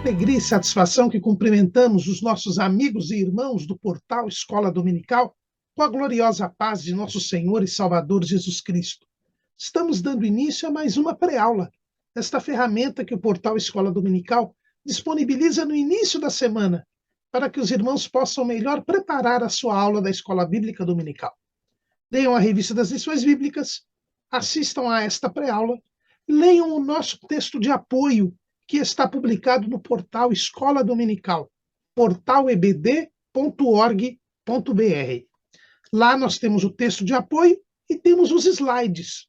Alegria e satisfação que cumprimentamos os nossos amigos e irmãos do portal Escola Dominical com a gloriosa paz de nosso Senhor e Salvador Jesus Cristo. Estamos dando início a mais uma pré-aula, esta ferramenta que o portal Escola Dominical disponibiliza no início da semana, para que os irmãos possam melhor preparar a sua aula da Escola Bíblica Dominical. Leiam a revista das lições bíblicas, assistam a esta pré-aula, leiam o nosso texto de apoio, que está publicado no portal Escola Dominical, portalebd.org.br. Lá nós temos o texto de apoio e temos os slides.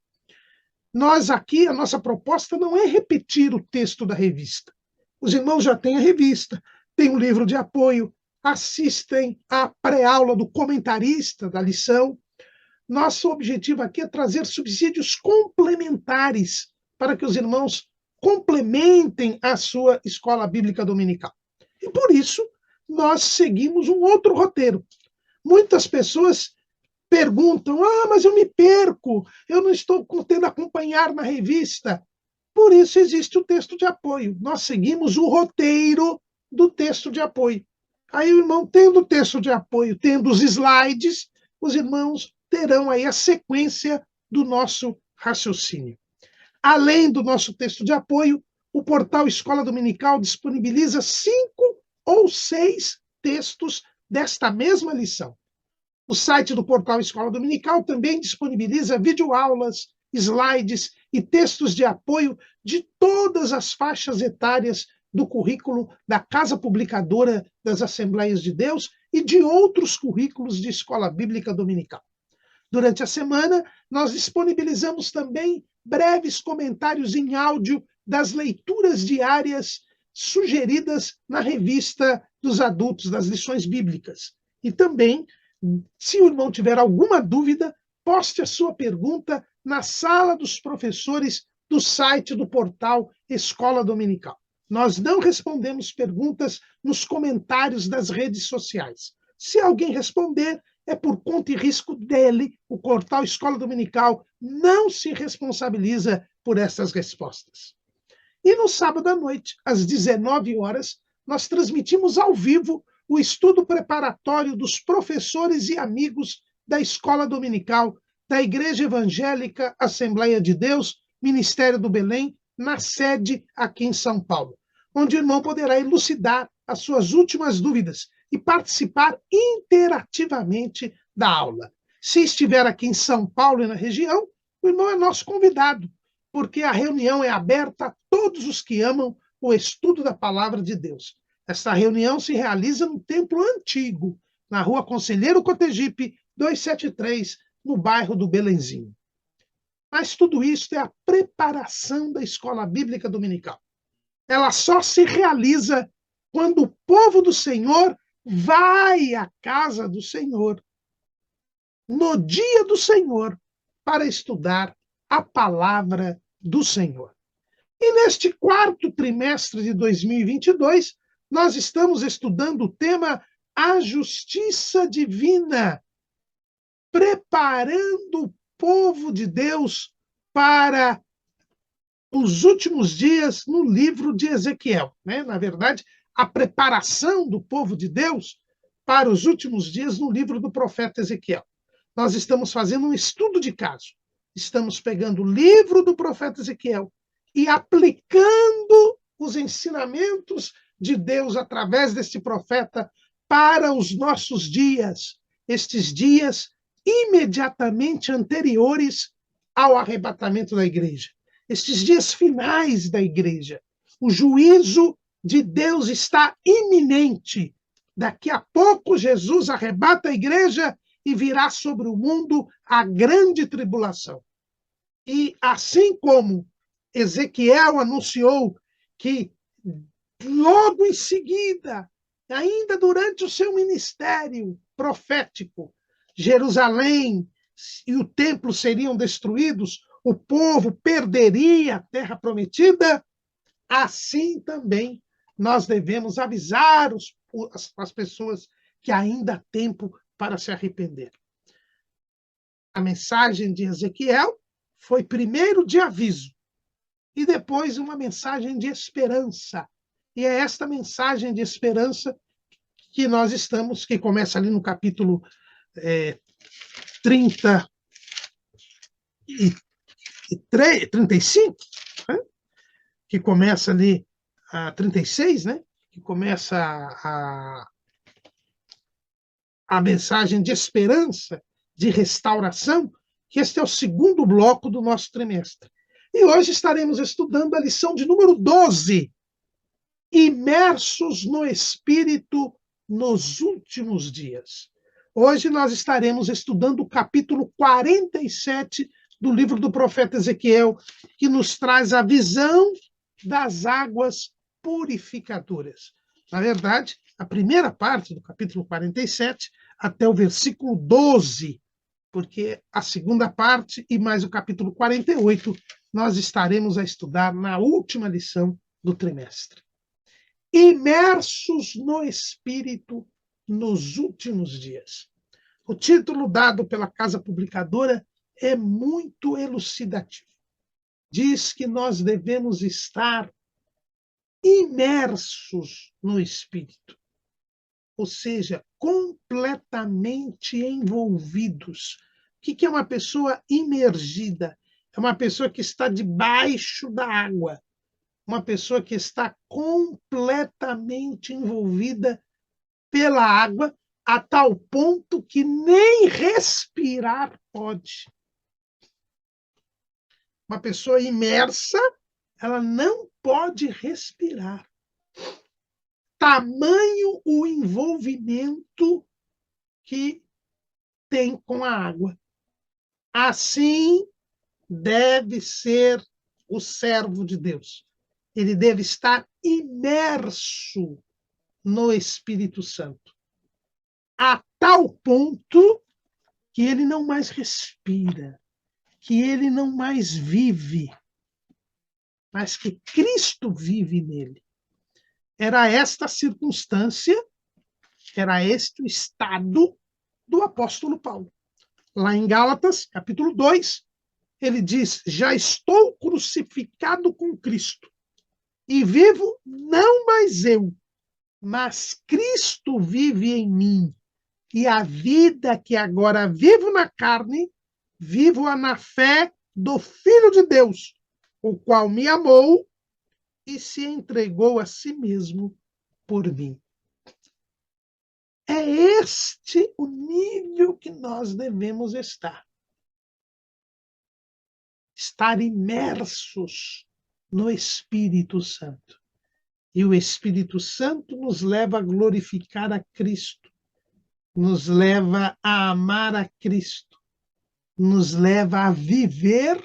Nós aqui, a nossa proposta não é repetir o texto da revista. Os irmãos já têm a revista, têm o livro de apoio, assistem à pré-aula do comentarista da lição. Nosso objetivo aqui é trazer subsídios complementares para que os irmãos complementem a sua escola bíblica dominical. E por isso, nós seguimos um outro roteiro. Muitas pessoas perguntam: mas eu me perco, eu não estou podendo acompanhar na revista. Por isso existe o texto de apoio. Nós seguimos o roteiro do texto de apoio. Aí o irmão, tendo o texto de apoio, tendo os slides, os irmãos terão aí a sequência do nosso raciocínio. Além do nosso texto de apoio, o portal Escola Dominical disponibiliza 5 ou 6 textos desta mesma lição. O site do portal Escola Dominical também disponibiliza videoaulas, slides e textos de apoio de todas as faixas etárias do currículo da Casa Publicadora das Assembleias de Deus e de outros currículos de Escola Bíblica Dominical. Durante a semana, nós disponibilizamos também breves comentários em áudio das leituras diárias sugeridas na revista dos adultos, das lições bíblicas. E também, se o irmão tiver alguma dúvida, poste a sua pergunta na sala dos professores do site do portal Escola Dominical. Nós não respondemos perguntas nos comentários das redes sociais. Se alguém responder, é por conta e risco dele. O portal Escola Dominical não se responsabiliza por essas respostas. E no sábado à noite, às 19 horas, nós transmitimos ao vivo o estudo preparatório dos professores e amigos da Escola Dominical da Igreja Evangélica Assembleia de Deus, Ministério do Belém, na sede aqui em São Paulo, onde o irmão poderá elucidar as suas últimas dúvidas e participar interativamente da aula. Se estiver aqui em São Paulo e na região, o irmão é nosso convidado, porque a reunião é aberta a todos os que amam o estudo da palavra de Deus. Esta reunião se realiza no Templo Antigo, na Rua Conselheiro Cotegipe, 273, no bairro do Belenzinho. Mas tudo isso é a preparação da Escola Bíblica Dominical. Ela só se realiza quando o povo do Senhor vai à casa do Senhor, no dia do Senhor, para estudar a palavra do Senhor. E neste quarto trimestre de 2022, nós estamos estudando o tema A Justiça Divina, preparando o povo de Deus para os últimos dias no livro de Ezequiel. Na verdade, a preparação do povo de Deus para os últimos dias no livro do profeta Ezequiel. Nós estamos fazendo um estudo de caso. Estamos pegando o livro do profeta Ezequiel e aplicando os ensinamentos de Deus através deste profeta para os nossos dias, estes dias imediatamente anteriores ao arrebatamento da igreja, estes dias finais da igreja. O juízo de Deus está iminente. Daqui a pouco Jesus arrebata a igreja e virá sobre o mundo a grande tribulação. E assim como Ezequiel anunciou que logo em seguida, ainda durante o seu ministério profético, Jerusalém e o templo seriam destruídos, o povo perderia a terra prometida, assim também nós devemos avisar as pessoas que ainda há tempo para se arrepender. A mensagem de Ezequiel foi primeiro de aviso e depois uma mensagem de esperança, E é esta mensagem de esperança que nós estamos, que começa ali no capítulo 35, né? Que começa ali a 36, né? Que começa a mensagem de esperança, de restauração, que este é o segundo bloco do nosso trimestre. E hoje estaremos estudando a lição de número 12, imersos no Espírito nos últimos dias. Hoje nós estaremos estudando o capítulo 47 do livro do profeta Ezequiel, que nos traz a visão das águas purificadoras. Na verdade, a primeira parte do capítulo 47 até o versículo 12, porque a segunda parte e mais o capítulo 48 nós estaremos a estudar na última lição do trimestre. Imersos no Espírito nos últimos dias. O título dado pela casa publicadora é muito elucidativo. Diz que nós devemos estar imersos no Espírito, ou seja, completamente envolvidos. O que é uma pessoa imergida? É uma pessoa que está debaixo da água, uma pessoa que está completamente envolvida pela água, a tal ponto que nem respirar pode. Uma pessoa imersa, ela não pode respirar. Tamanho o envolvimento que tem com a água. Assim deve ser o servo de Deus. Ele deve estar imerso no Espírito Santo, a tal ponto que ele não mais respira, que ele não mais vive, mas que Cristo vive nele. Era esta a circunstância, era este o estado do apóstolo Paulo. Lá em Gálatas, capítulo 2, ele diz: já estou crucificado com Cristo, e vivo não mais eu, mas Cristo vive em mim. E a vida que agora vivo na carne, vivo-a na fé do Filho de Deus, o qual me amou e se entregou a si mesmo por mim. É este o nível que nós devemos estar. Estar imersos no Espírito Santo. E o Espírito Santo nos leva a glorificar a Cristo, nos leva a amar a Cristo, nos leva a viver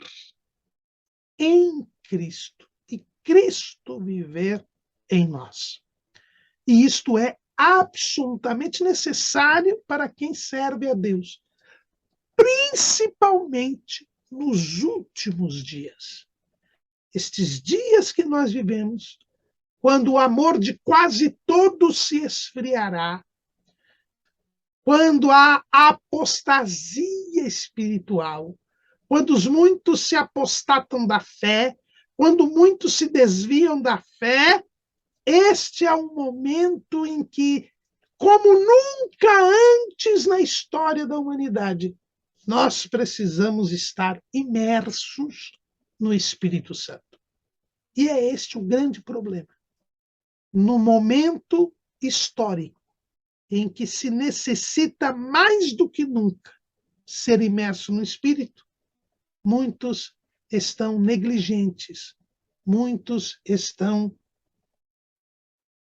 em Cristo e Cristo viver em nós. E isto é absolutamente necessário para quem serve a Deus, principalmente nos últimos dias. Estes dias que nós vivemos, quando o amor de quase todos se esfriará, quando há apostasia espiritual, quando os muitos se apostatam da fé, quando muitos se desviam da fé, este é um momento em que, como nunca antes na história da humanidade, nós precisamos estar imersos no Espírito Santo. E é este o grande problema. No momento histórico em que se necessita mais do que nunca ser imerso no Espírito, muitos estão negligentes, muitos estão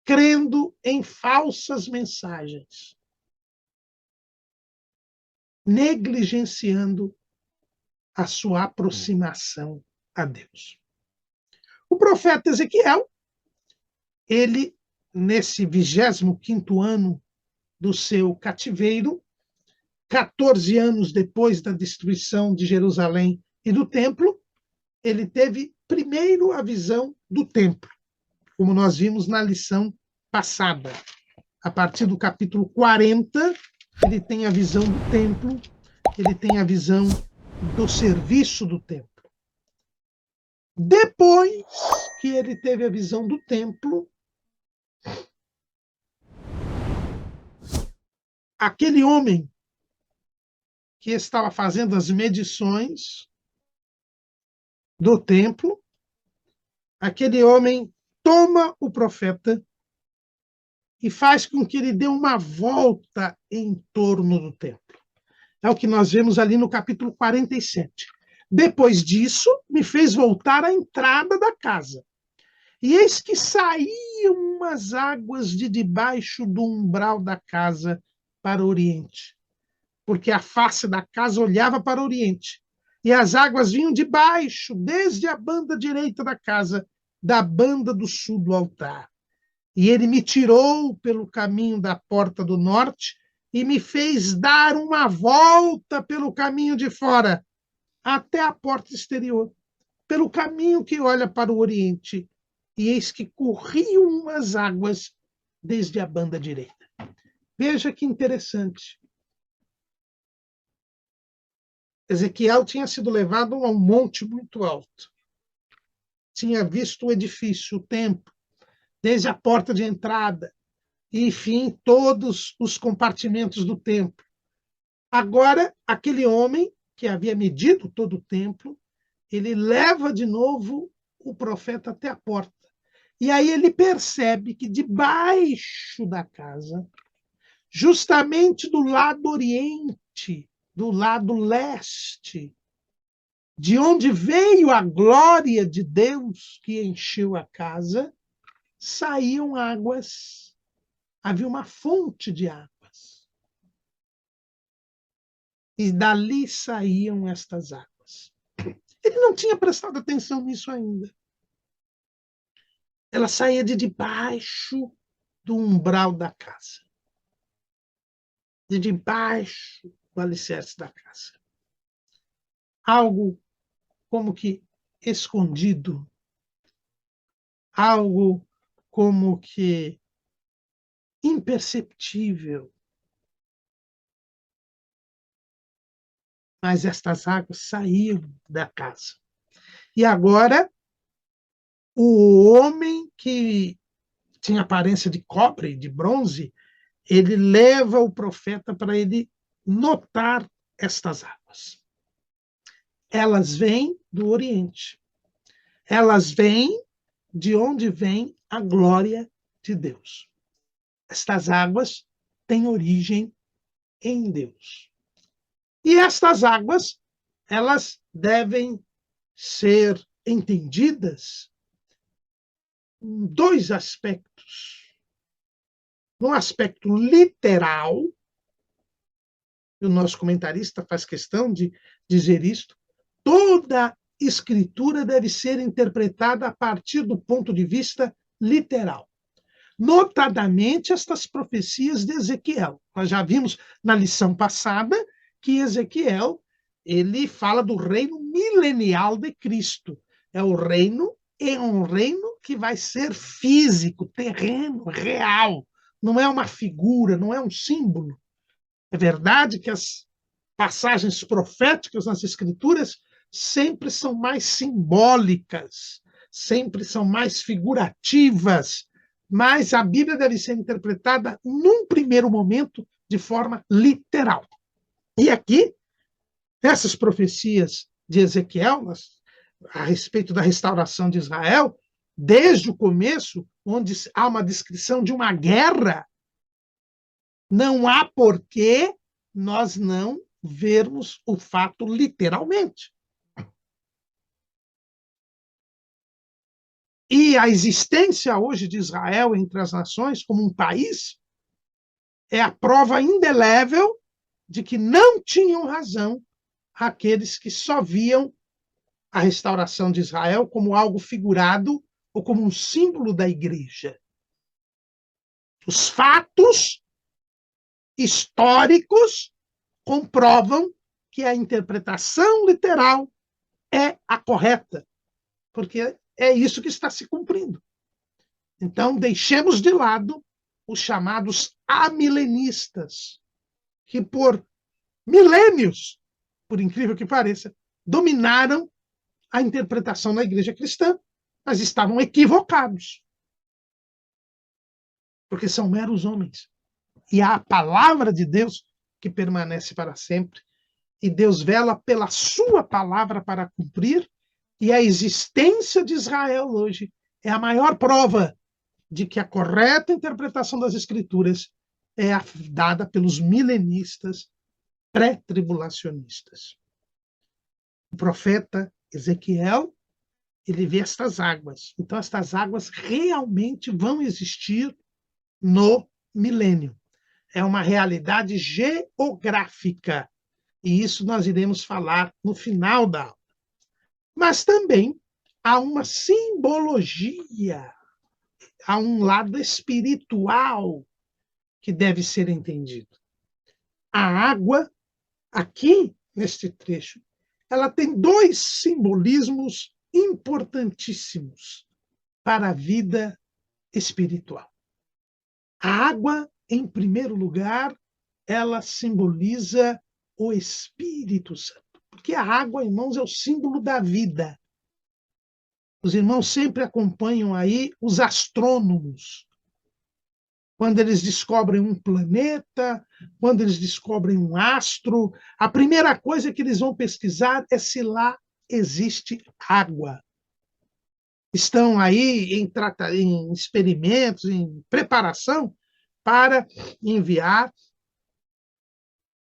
crendo em falsas mensagens, negligenciando a sua aproximação a Deus. O profeta Ezequiel, ele, nesse 25º ano do seu cativeiro, 14 anos depois da destruição de Jerusalém e do templo, ele teve primeiro a visão do templo, como nós vimos na lição passada. A partir do capítulo 40, ele tem a visão do templo, ele tem a visão do serviço do templo. Depois que ele teve a visão do templo, Aquele homem que estava fazendo as medições do templo, aquele homem toma o profeta e faz com que ele dê uma volta em torno do templo. É o que nós vemos ali no capítulo 47. Depois disso, me fez voltar à entrada da casa. E eis que saíam umas águas de debaixo do umbral da casa para o oriente, porque a face da casa olhava para o oriente. E as águas vinham de baixo, desde a banda direita da casa, da banda do sul do altar. E ele me tirou pelo caminho da porta do norte e me fez dar uma volta pelo caminho de fora, até a porta exterior, pelo caminho que olha para o oriente. E eis que corriam as águas desde a banda direita. Veja que interessante. Ezequiel tinha sido levado a um monte muito alto. Tinha visto o edifício, o templo, desde a porta de entrada, e, enfim, todos os compartimentos do templo. Agora, aquele homem que havia medido todo o templo, ele leva de novo o profeta até a porta. E aí ele percebe que debaixo da casa, justamente do lado oriente, do lado leste, de onde veio a glória de Deus que encheu a casa, saíam águas. Havia uma fonte de águas. E dali saíam estas águas. Ele não tinha prestado atenção nisso ainda. Ela saía de debaixo do umbral da casa. De debaixo do alicerce da casa. Algo como que escondido. Algo como que imperceptível. Mas estas águas saíam da casa. E agora, o homem que tinha aparência de cobre, de bronze, ele leva o profeta para ele notar estas águas. Elas vêm do Oriente. Elas vêm de onde vem a glória de Deus. Estas águas têm origem em Deus. E estas águas, elas devem ser entendidas em dois aspectos. No aspecto literal, e o nosso comentarista faz questão de dizer isto, toda escritura deve ser interpretada a partir do ponto de vista literal. Notadamente, estas profecias de Ezequiel. Nós já vimos na lição passada que Ezequiel ele fala do reino milenial de Cristo. É um reino que vai ser físico, terreno, real. Não é uma figura, não é um símbolo. É verdade que as passagens proféticas nas Escrituras sempre são mais simbólicas, sempre são mais figurativas, mas a Bíblia deve ser interpretada, num primeiro momento, de forma literal. E aqui, essas profecias de Ezequiel, a respeito da restauração de Israel, desde o começo, onde há uma descrição de uma guerra, não há por que nós não vermos o fato literalmente. E a existência hoje de Israel entre as nações como um país é a prova indelével de que não tinham razão aqueles que só viam a restauração de Israel como algo figurado ou como um símbolo da igreja. Os fatos históricos comprovam que a interpretação literal é a correta, porque é isso que está se cumprindo. Então, deixemos de lado os chamados amilenistas, que por milênios, por incrível que pareça, dominaram a interpretação na igreja cristã, mas estavam equivocados. porque são meros homens. E há a palavra de Deus que permanece para sempre, e Deus vela pela sua palavra para cumprir, e a existência de Israel hoje é a maior prova de que a correta interpretação das Escrituras é dada pelos milenistas pré-tribulacionistas. O profeta Ezequiel, ele vê estas águas. Então, estas águas realmente vão existir no milênio. É uma realidade geográfica. E isso nós iremos falar no final da aula. Mas também há uma simbologia, há um lado espiritual que deve ser entendido. A água, aqui neste trecho, ela tem dois simbolismos importantíssimos para a vida espiritual. A água, em primeiro lugar, ela simboliza o Espírito Santo. Porque a água, irmãos, é o símbolo da vida. Os irmãos sempre acompanham aí os astrônomos. Quando eles descobrem um planeta, quando eles descobrem um astro, a primeira coisa que eles vão pesquisar é se lá existe água. Estão aí em experimentos, em preparação para enviar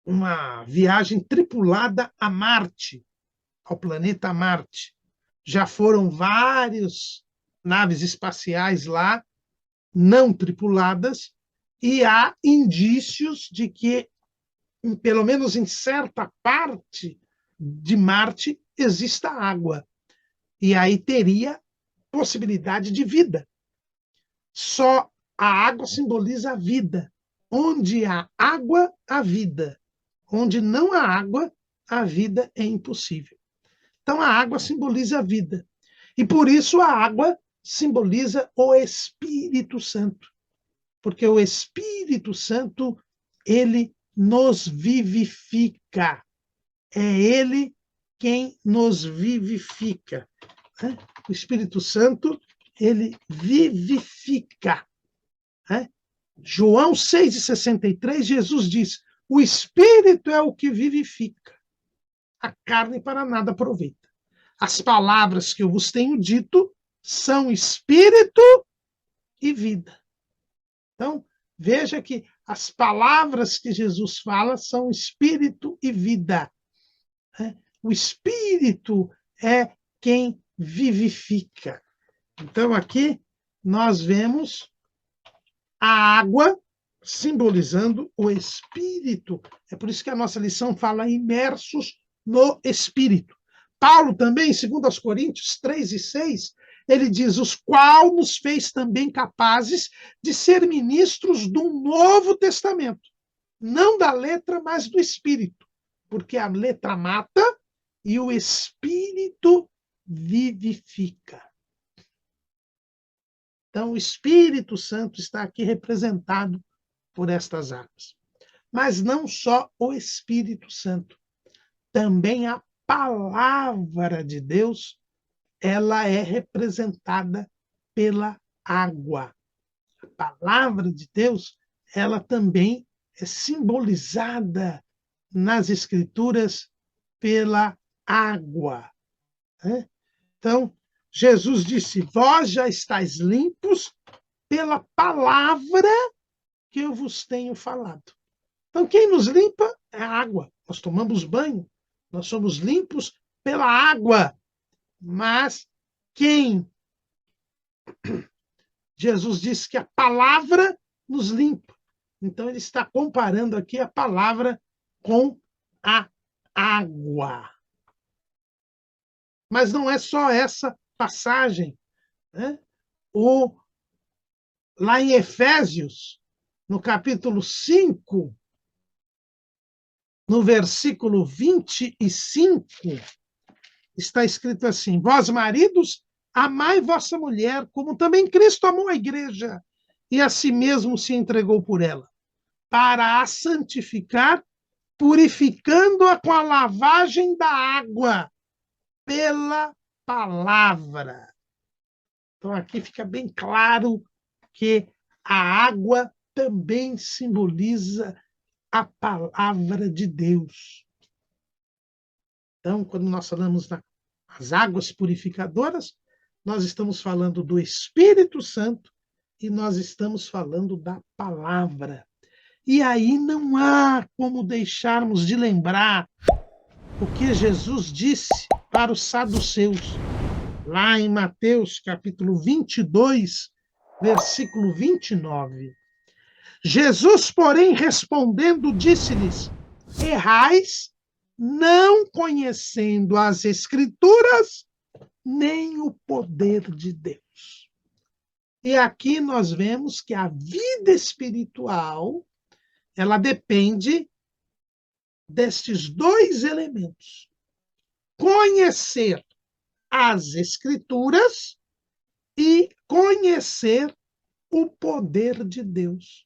uma viagem tripulada a Marte, ao planeta Marte. Já foram várias naves espaciais lá, não tripuladas, e há indícios de que, pelo menos em certa parte de Marte, exista água. E aí teria possibilidade de vida. Só a água simboliza a vida. Onde há água, há vida. Onde não há água, a vida é impossível. Então, a água simboliza a vida. E por isso a água simboliza o Espírito Santo. Porque o Espírito Santo, ele nos vivifica. É ele quem nos vivifica. O Espírito Santo, ele vivifica. João 6,63, Jesus diz: o Espírito é o que vivifica. A carne para nada aproveita. As palavras que eu vos tenho dito são espírito e vida. Então, veja que as palavras que Jesus fala são espírito e vida. O Espírito é quem vivifica. Então, aqui nós vemos a água simbolizando o Espírito. É por isso que a nossa lição fala imersos no Espírito. Paulo também, em 2 Coríntios 3:6, ele diz: os qual nos fez também capazes de ser ministros do Novo Testamento. Não da letra, mas do Espírito. Porque a letra mata e o Espírito vivifica. Então, o Espírito Santo está aqui representado por estas águas. Mas não só o Espírito Santo, também a palavra de Deus, ela é representada pela água. A palavra de Deus, ela também é simbolizada nas Escrituras pela água. Então, Jesus disse: vós já estáis limpos pela palavra que eu vos tenho falado. Então, quem nos limpa é a água. Nós tomamos banho, nós somos limpos pela água. Mas quem? Jesus disse que a palavra nos limpa. Então, ele está comparando aqui a palavra com a água. Mas não é só essa passagem. Lá em Efésios, no capítulo 5, no versículo 25, está escrito assim: vós, maridos, amai vossa mulher, como também Cristo amou a igreja, e a si mesmo se entregou por ela, para a santificar, purificando-a com a lavagem da água, pela palavra. Então, aqui fica bem claro que a água também simboliza a palavra de Deus. Então, quando nós falamos nas águas purificadoras, nós estamos falando do Espírito Santo e nós estamos falando da palavra. E aí não há como deixarmos de lembrar o que Jesus disse para os saduceus, lá em Mateus, capítulo 22, versículo 29. Jesus, porém, respondendo, disse-lhes: errais, não conhecendo as Escrituras, nem o poder de Deus. E aqui nós vemos que a vida espiritual, ela depende destes dois elementos: conhecer as Escrituras e conhecer o poder de Deus.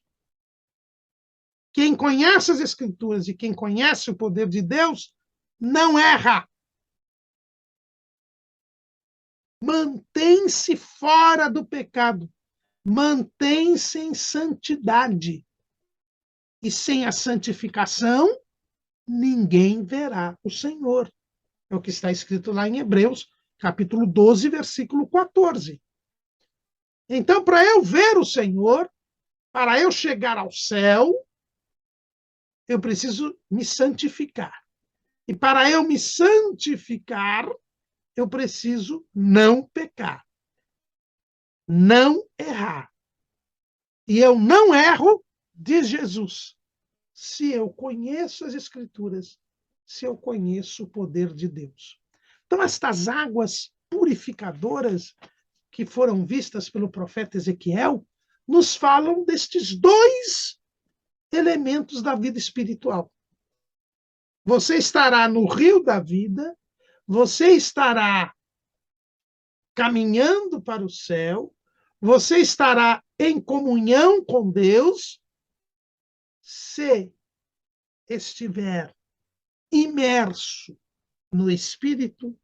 Quem conhece as Escrituras e quem conhece o poder de Deus não erra. Mantém-se fora do pecado. Mantém-se em santidade. E sem a santificação, ninguém verá o Senhor. É o que está escrito lá em Hebreus, capítulo 12, versículo 14. Então, para eu ver o Senhor, para eu chegar ao céu, eu preciso me santificar. E para eu me santificar, eu preciso não pecar, não errar. E eu não erro, diz Jesus, se eu conheço as Escrituras, se eu conheço o poder de Deus. Então, estas águas purificadoras que foram vistas pelo profeta Ezequiel nos falam destes dois elementos da vida espiritual. Você estará no rio da vida, você estará caminhando para o céu, você estará em comunhão com Deus, se estiver imerso no Espírito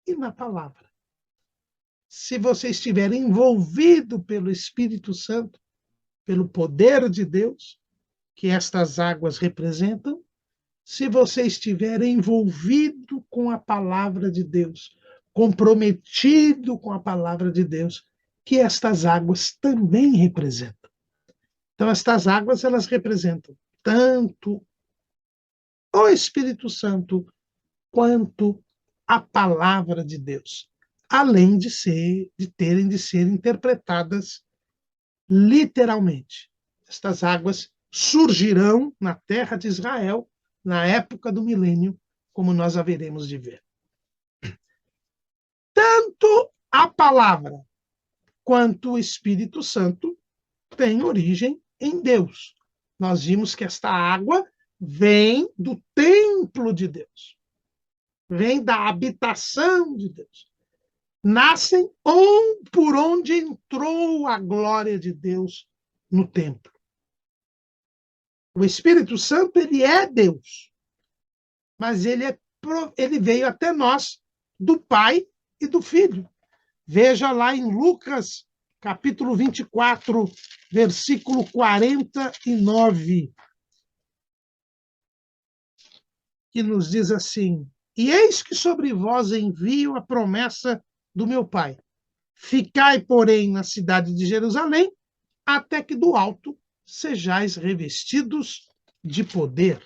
e na palavra. Se você estiver envolvido pelo Espírito Santo, pelo poder de Deus, que estas águas representam, se você estiver envolvido com a palavra de Deus, comprometido com a palavra de Deus, que estas águas também representam. Então, estas águas, elas representam tanto o Espírito Santo quanto a palavra de Deus, além de terem de ser interpretadas literalmente. Estas águas surgirão na terra de Israel na época do milênio, como nós haveremos de ver. Tanto a palavra quanto o Espírito Santo têm origem em Deus. Nós vimos que esta água vem do templo de Deus, vem da habitação de Deus. Nascem por onde entrou a glória de Deus no templo. O Espírito Santo, ele é Deus, mas ele veio até nós do Pai e do Filho. Veja lá em Lucas, capítulo 24, versículo 49, que nos diz assim: e eis que sobre vós envio a promessa do meu Pai. Ficai, porém, na cidade de Jerusalém, até que do alto sejais revestidos de poder.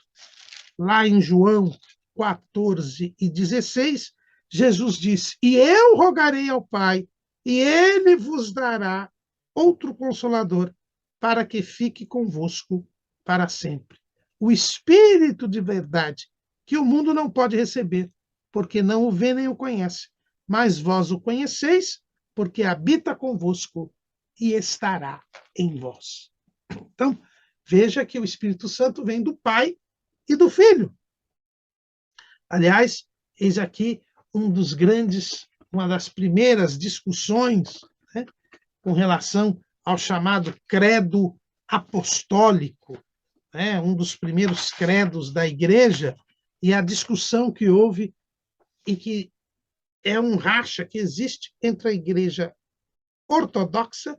Lá em João 14 e 16, Jesus disse: e eu rogarei ao Pai, e ele vos dará outro Consolador, para que fique convosco para sempre. O Espírito de verdade, que o mundo não pode receber, porque não o vê nem o conhece. Mas vós o conheceis, porque habita convosco e estará em vós. Então, veja que o Espírito Santo vem do Pai e do Filho. Aliás, eis aqui uma das primeiras discussões, né, com relação ao chamado credo apostólico, né, um dos primeiros credos da Igreja, e a discussão que houve e que é um racha que existe entre a Igreja ortodoxa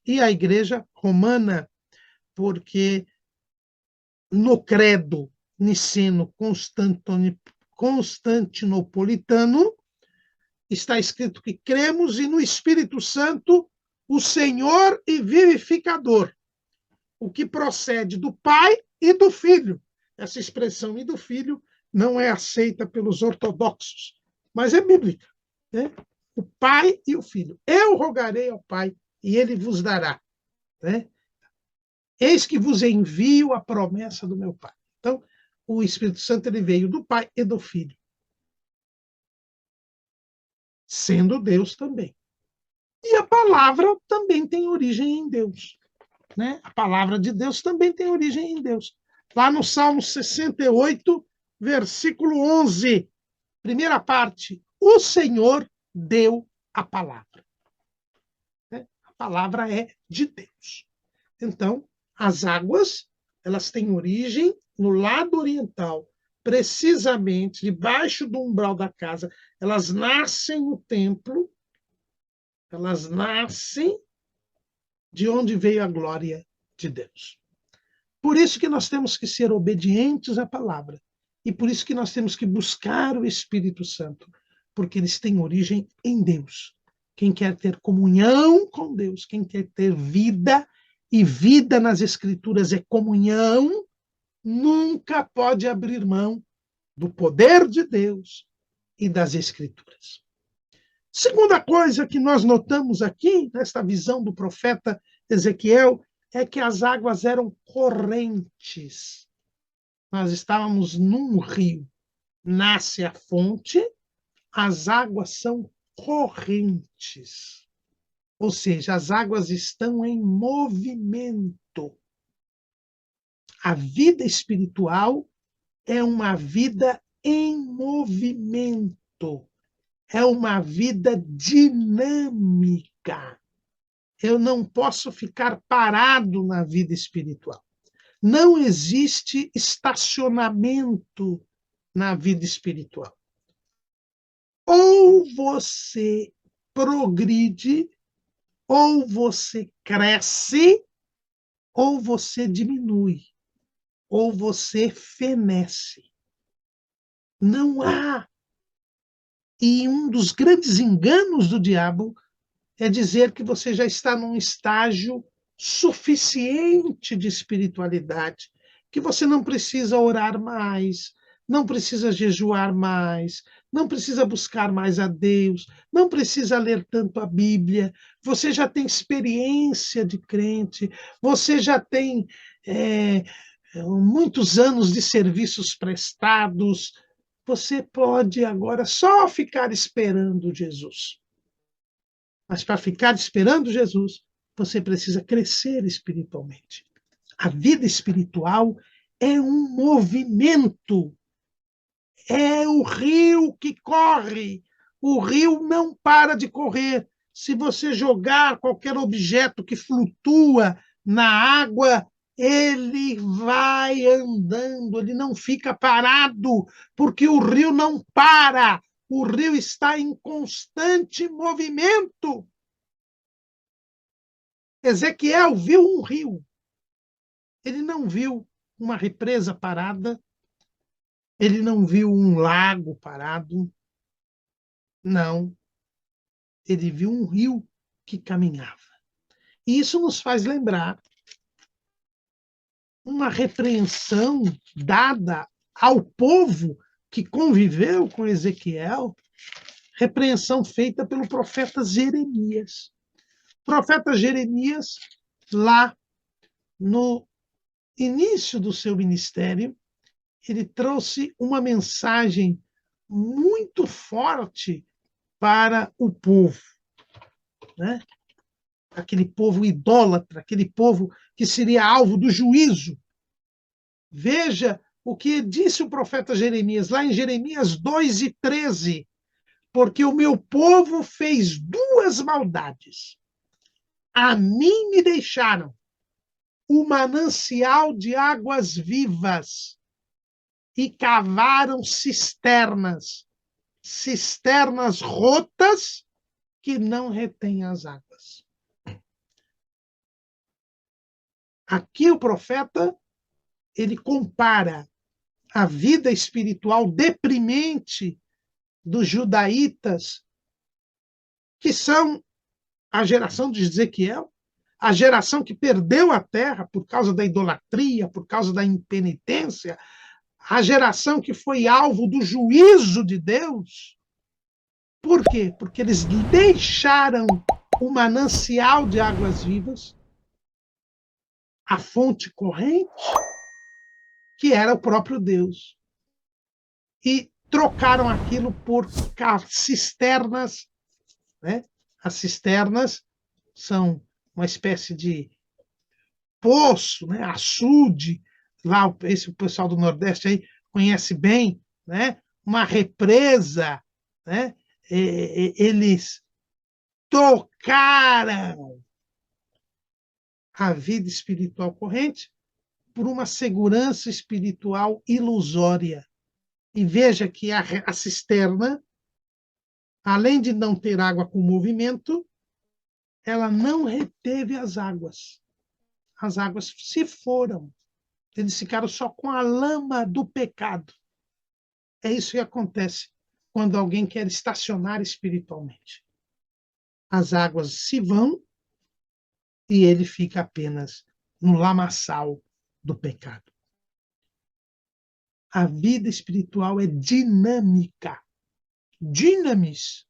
e a Igreja Romana, porque no credo niceno-constantinopolitano está escrito que cremos e no Espírito Santo, o Senhor e vivificador, o que procede do Pai e do Filho. Essa expressão "e do Filho" não é aceita pelos ortodoxos, mas é bíblica, né? O Pai e o Filho. Eu rogarei ao Pai e ele vos dará, né? Eis que vos envio a promessa do meu Pai. Então, o Espírito Santo ele veio do Pai e do Filho, sendo Deus também. E a palavra também tem origem em Deus, né? A palavra de Deus também tem origem em Deus. Lá no Salmo 68, versículo 11, primeira parte, o Senhor deu a palavra. A palavra é de Deus. Então, as águas, elas têm origem no lado oriental, precisamente debaixo do umbral da casa. Elas nascem no templo, elas nascem de onde veio a glória de Deus. Por isso que nós temos que ser obedientes à palavra. E por isso que nós temos que buscar o Espírito Santo, porque eles têm origem em Deus. Quem quer ter comunhão com Deus, quem quer ter vida, e vida nas Escrituras é comunhão, nunca pode abrir mão do poder de Deus e das Escrituras. Segunda coisa que nós notamos aqui, nesta visão do profeta Ezequiel, é que as águas eram correntes. Nós estávamos num rio, nasce a fonte, as águas são correntes. Ou seja, as águas estão em movimento. A vida espiritual é uma vida em movimento. É uma vida dinâmica. Eu não posso ficar parado na vida espiritual. Não existe estacionamento na vida espiritual. Ou você progride, ou você cresce, ou você diminui, ou você fenece. Não há. E um dos grandes enganos do diabo é dizer que você já está num estágio suficiente de espiritualidade, que você não precisa orar mais, não precisa jejuar mais, não precisa buscar mais a Deus, não precisa ler tanto a Bíblia, você já tem experiência de crente, você já tem muitos anos de serviços prestados, você pode agora só ficar esperando Jesus. Mas para ficar esperando Jesus, você precisa crescer espiritualmente. A vida espiritual é um movimento. É o rio que corre. O rio não para de correr. Se você jogar qualquer objeto que flutua na água, ele vai andando, ele não fica parado, porque o rio não para. O rio está em constante movimento. Ezequiel viu um rio. Ele não viu uma represa parada, ele não viu um lago parado. Não. Ele viu um rio que caminhava. E isso nos faz lembrar uma repreensão dada ao povo que conviveu com Ezequiel, repreensão feita pelo profeta Jeremias. O profeta Jeremias, lá no início do seu ministério, ele trouxe uma mensagem muito forte para o povo, né? Aquele povo idólatra, aquele povo que seria alvo do juízo. Veja o que disse o profeta Jeremias, lá em Jeremias 2:13. Porque o meu povo fez duas maldades. A mim me deixaram o manancial de águas vivas e cavaram cisternas, cisternas rotas que não retêm as águas. Aqui o profeta, ele compara a vida espiritual deprimente dos judaítas, que são a geração de Ezequiel, a geração que perdeu a terra por causa da idolatria, por causa da impenitência, a geração que foi alvo do juízo de Deus. Por quê? Porque eles deixaram o manancial de águas vivas, a fonte corrente, que era o próprio Deus, e trocaram aquilo por cisternas, né? As cisternas são uma espécie de poço, né? Açude, lá esse pessoal do Nordeste aí conhece bem, né? Uma represa, né? Eles trocaram a vida espiritual corrente por uma segurança espiritual ilusória. E veja que a cisterna, além de não ter água com movimento, ela não reteve as águas. As águas se foram. Eles ficaram só com a lama do pecado. É isso que acontece quando alguém quer estacionar espiritualmente. As águas se vão e ele fica apenas no lamaçal do pecado. A vida espiritual é dinâmica. Dinamis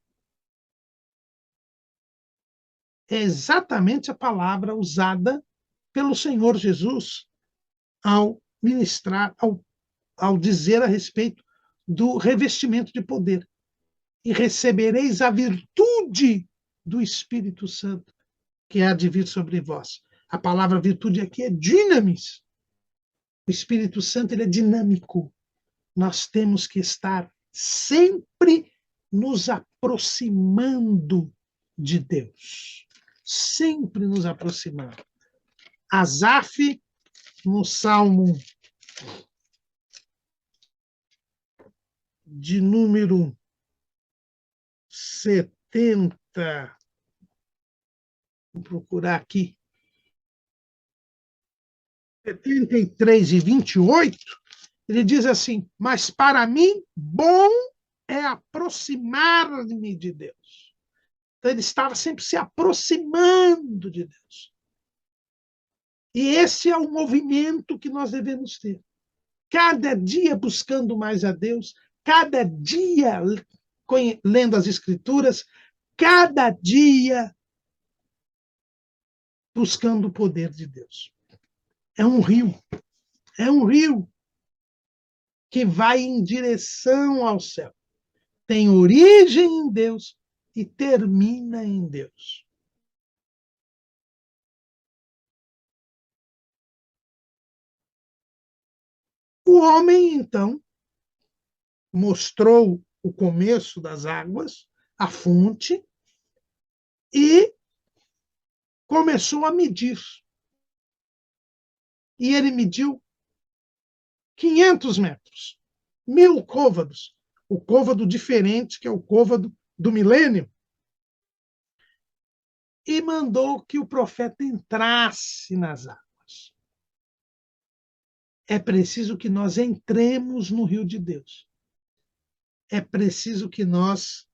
é exatamente a palavra usada pelo Senhor Jesus ao ministrar, ao dizer a respeito do revestimento de poder. E recebereis a virtude do Espírito Santo, que há de vir sobre vós. A palavra virtude aqui é dinamis. O Espírito Santo, ele é dinâmico. Nós temos que estar sempre nos aproximando de Deus. Sempre nos aproximando. Asaf, no Salmo de número 70, vou procurar aqui, 73 e 28, ele diz assim: mas para mim, bom é aproximar-me de Deus. Então, ele estava sempre se aproximando de Deus. E esse é o movimento que nós devemos ter. Cada dia buscando mais a Deus, cada dia lendo as Escrituras, cada dia buscando o poder de Deus. É um rio que vai em direção ao céu. Tem origem em Deus e termina em Deus. O homem, então, mostrou o começo das águas, a fonte, e começou a medir. E ele mediu 500 metros, 1000 côvados, o côvado diferente, que é o côvado do milênio, e mandou que o profeta entrasse nas águas. É preciso que nós entremos no rio de Deus. É preciso que nós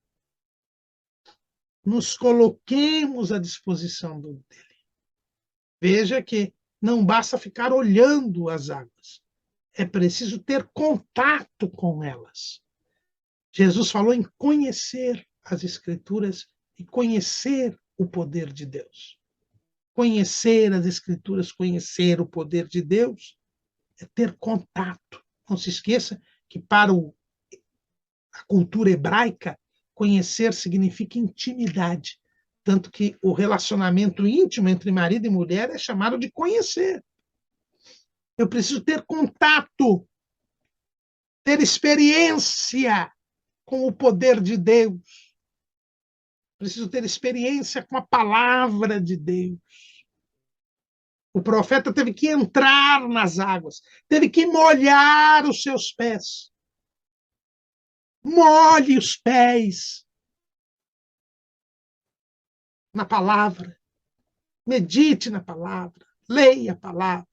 nos coloquemos à disposição dele. Veja que não basta ficar olhando as águas. É preciso ter contato com elas. Jesus falou em conhecer as Escrituras e conhecer o poder de Deus. Conhecer as Escrituras, conhecer o poder de Deus, é ter contato. Não se esqueça que para a cultura hebraica, conhecer significa intimidade. Tanto que o relacionamento íntimo entre marido e mulher é chamado de conhecer. Eu preciso ter contato, ter experiência com o poder de Deus. Preciso ter experiência com a palavra de Deus. O profeta teve que entrar nas águas, teve que molhar os seus pés. Molhe os pés na palavra. Medite na palavra. Leia a palavra.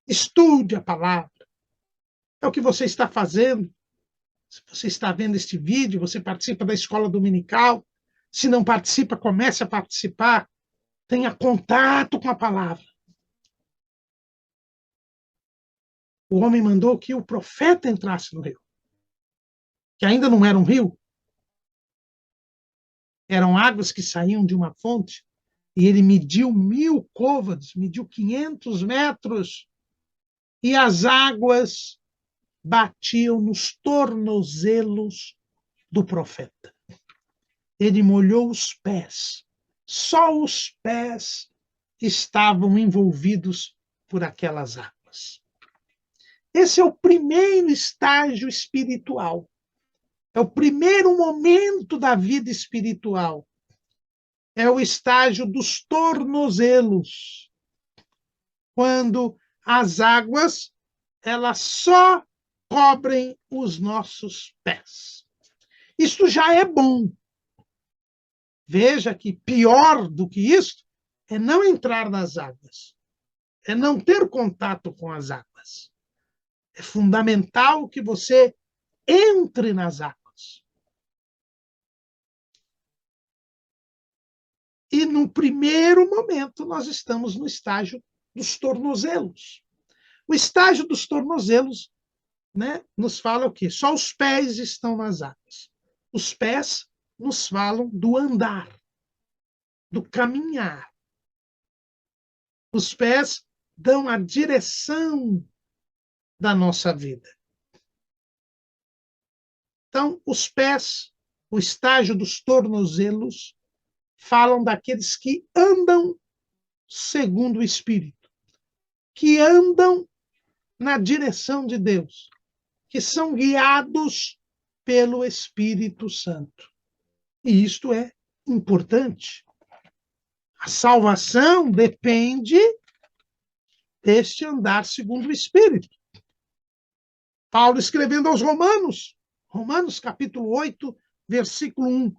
Estude a palavra. É o que você está fazendo. Se você está vendo este vídeo, você participa da escola dominical. Se não participa, comece a participar. Tenha contato com a palavra. O homem mandou que o profeta entrasse no rio, que ainda não era um rio, eram águas que saíam de uma fonte, e ele mediu 1.000 côvados, mediu 500 metros, e as águas batiam nos tornozelos do profeta. Ele molhou os pés, só os pés estavam envolvidos por aquelas águas. Esse é o primeiro estágio espiritual. É o primeiro momento da vida espiritual. É o estágio dos tornozelos. Quando as águas, elas só cobrem os nossos pés. Isto já é bom. Veja que pior do que isso é não entrar nas águas. É não ter contato com as águas. É fundamental que você entre nas águas. E no primeiro momento nós estamos no estágio dos tornozelos. O estágio dos tornozelos, né, nos fala o quê? Só os pés estão nas águas. Os pés nos falam do andar, do caminhar. Os pés dão a direção da nossa vida. Então, os pés, o estágio dos tornozelos, falam daqueles que andam segundo o Espírito, que andam na direção de Deus, que são guiados pelo Espírito Santo. E isto é importante. A salvação depende deste andar segundo o Espírito. Paulo escrevendo aos Romanos, Romanos capítulo 8, versículo 1.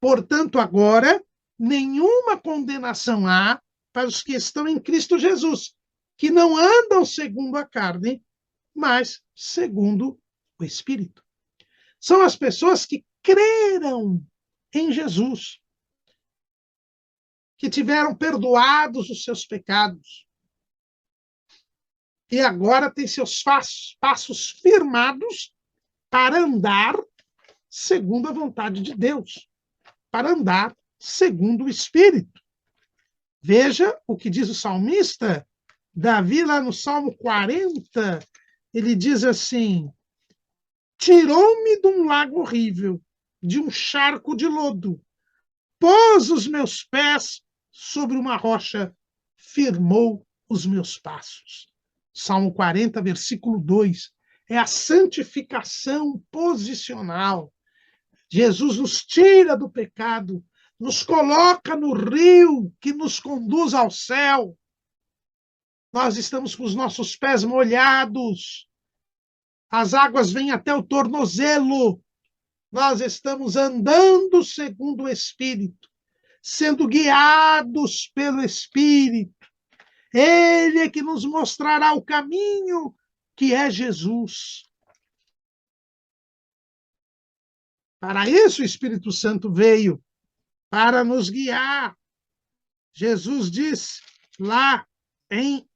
Portanto, agora, nenhuma condenação há para os que estão em Cristo Jesus, que não andam segundo a carne, mas segundo o Espírito. São as pessoas que creram em Jesus, que tiveram perdoados os seus pecados, e agora têm seus passos firmados para andar segundo a vontade de Deus, para andar segundo o Espírito. Veja o que diz o salmista Davi lá no Salmo 40, ele diz assim: tirou-me de um lago horrível, de um charco de lodo, pôs os meus pés sobre uma rocha, firmou os meus passos. Salmo 40, versículo 2. É a santificação posicional. Jesus nos tira do pecado, nos coloca no rio que nos conduz ao céu. Nós estamos com os nossos pés molhados. As águas vêm até o tornozelo. Nós estamos andando segundo o Espírito, sendo guiados pelo Espírito. Ele é que nos mostrará o caminho, que é Jesus. Para isso o Espírito Santo veio, para nos guiar. Jesus diz lá em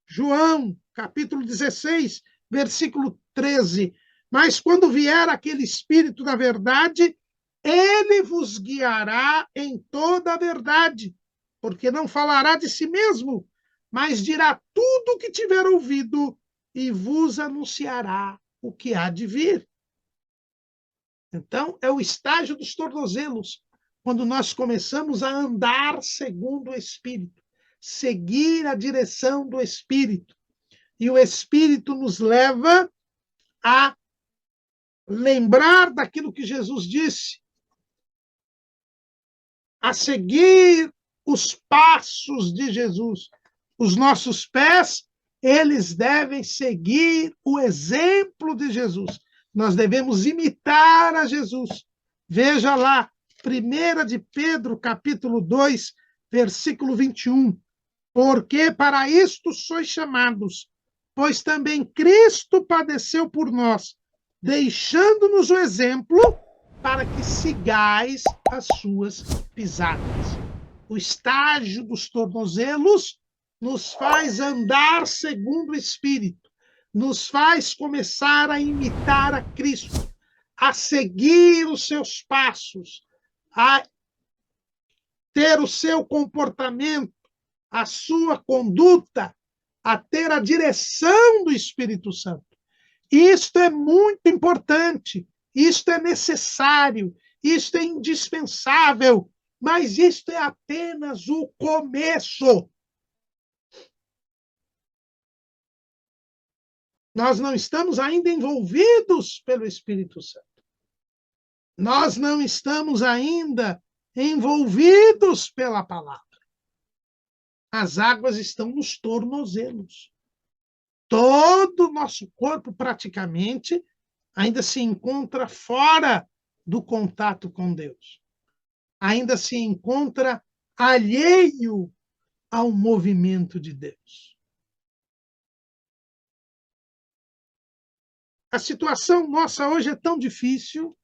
João, capítulo 16, versículo 13, mas quando vier aquele Espírito da verdade, ele vos guiará em toda a verdade, porque não falará de si mesmo, mas dirá tudo o que tiver ouvido e vos anunciará o que há de vir. Então, é o estágio dos tornozelos, quando nós começamos a andar segundo o Espírito, seguir a direção do Espírito. E o Espírito nos leva a lembrar daquilo que Jesus disse, a seguir os passos de Jesus. Os nossos pés, eles devem seguir o exemplo de Jesus. Nós devemos imitar a Jesus. Veja lá, 1 de Pedro, capítulo 2, versículo 21. Porque para isto sois chamados, pois também Cristo padeceu por nós, deixando-nos o exemplo para que sigais as suas pisadas. O estágio dos tornozelos nos faz andar segundo o Espírito, nos faz começar a imitar a Cristo, a seguir os seus passos, a ter o seu comportamento, a sua conduta, a ter a direção do Espírito Santo. Isto é muito importante, isto é necessário, isto é indispensável, mas isto é apenas o começo. Nós não estamos ainda envolvidos pelo Espírito Santo. Nós não estamos ainda envolvidos pela palavra. As águas estão nos tornozelos. Todo o nosso corpo, praticamente, ainda se encontra fora do contato com Deus. Ainda se encontra alheio ao movimento de Deus. A situação nossa hoje é tão difícil.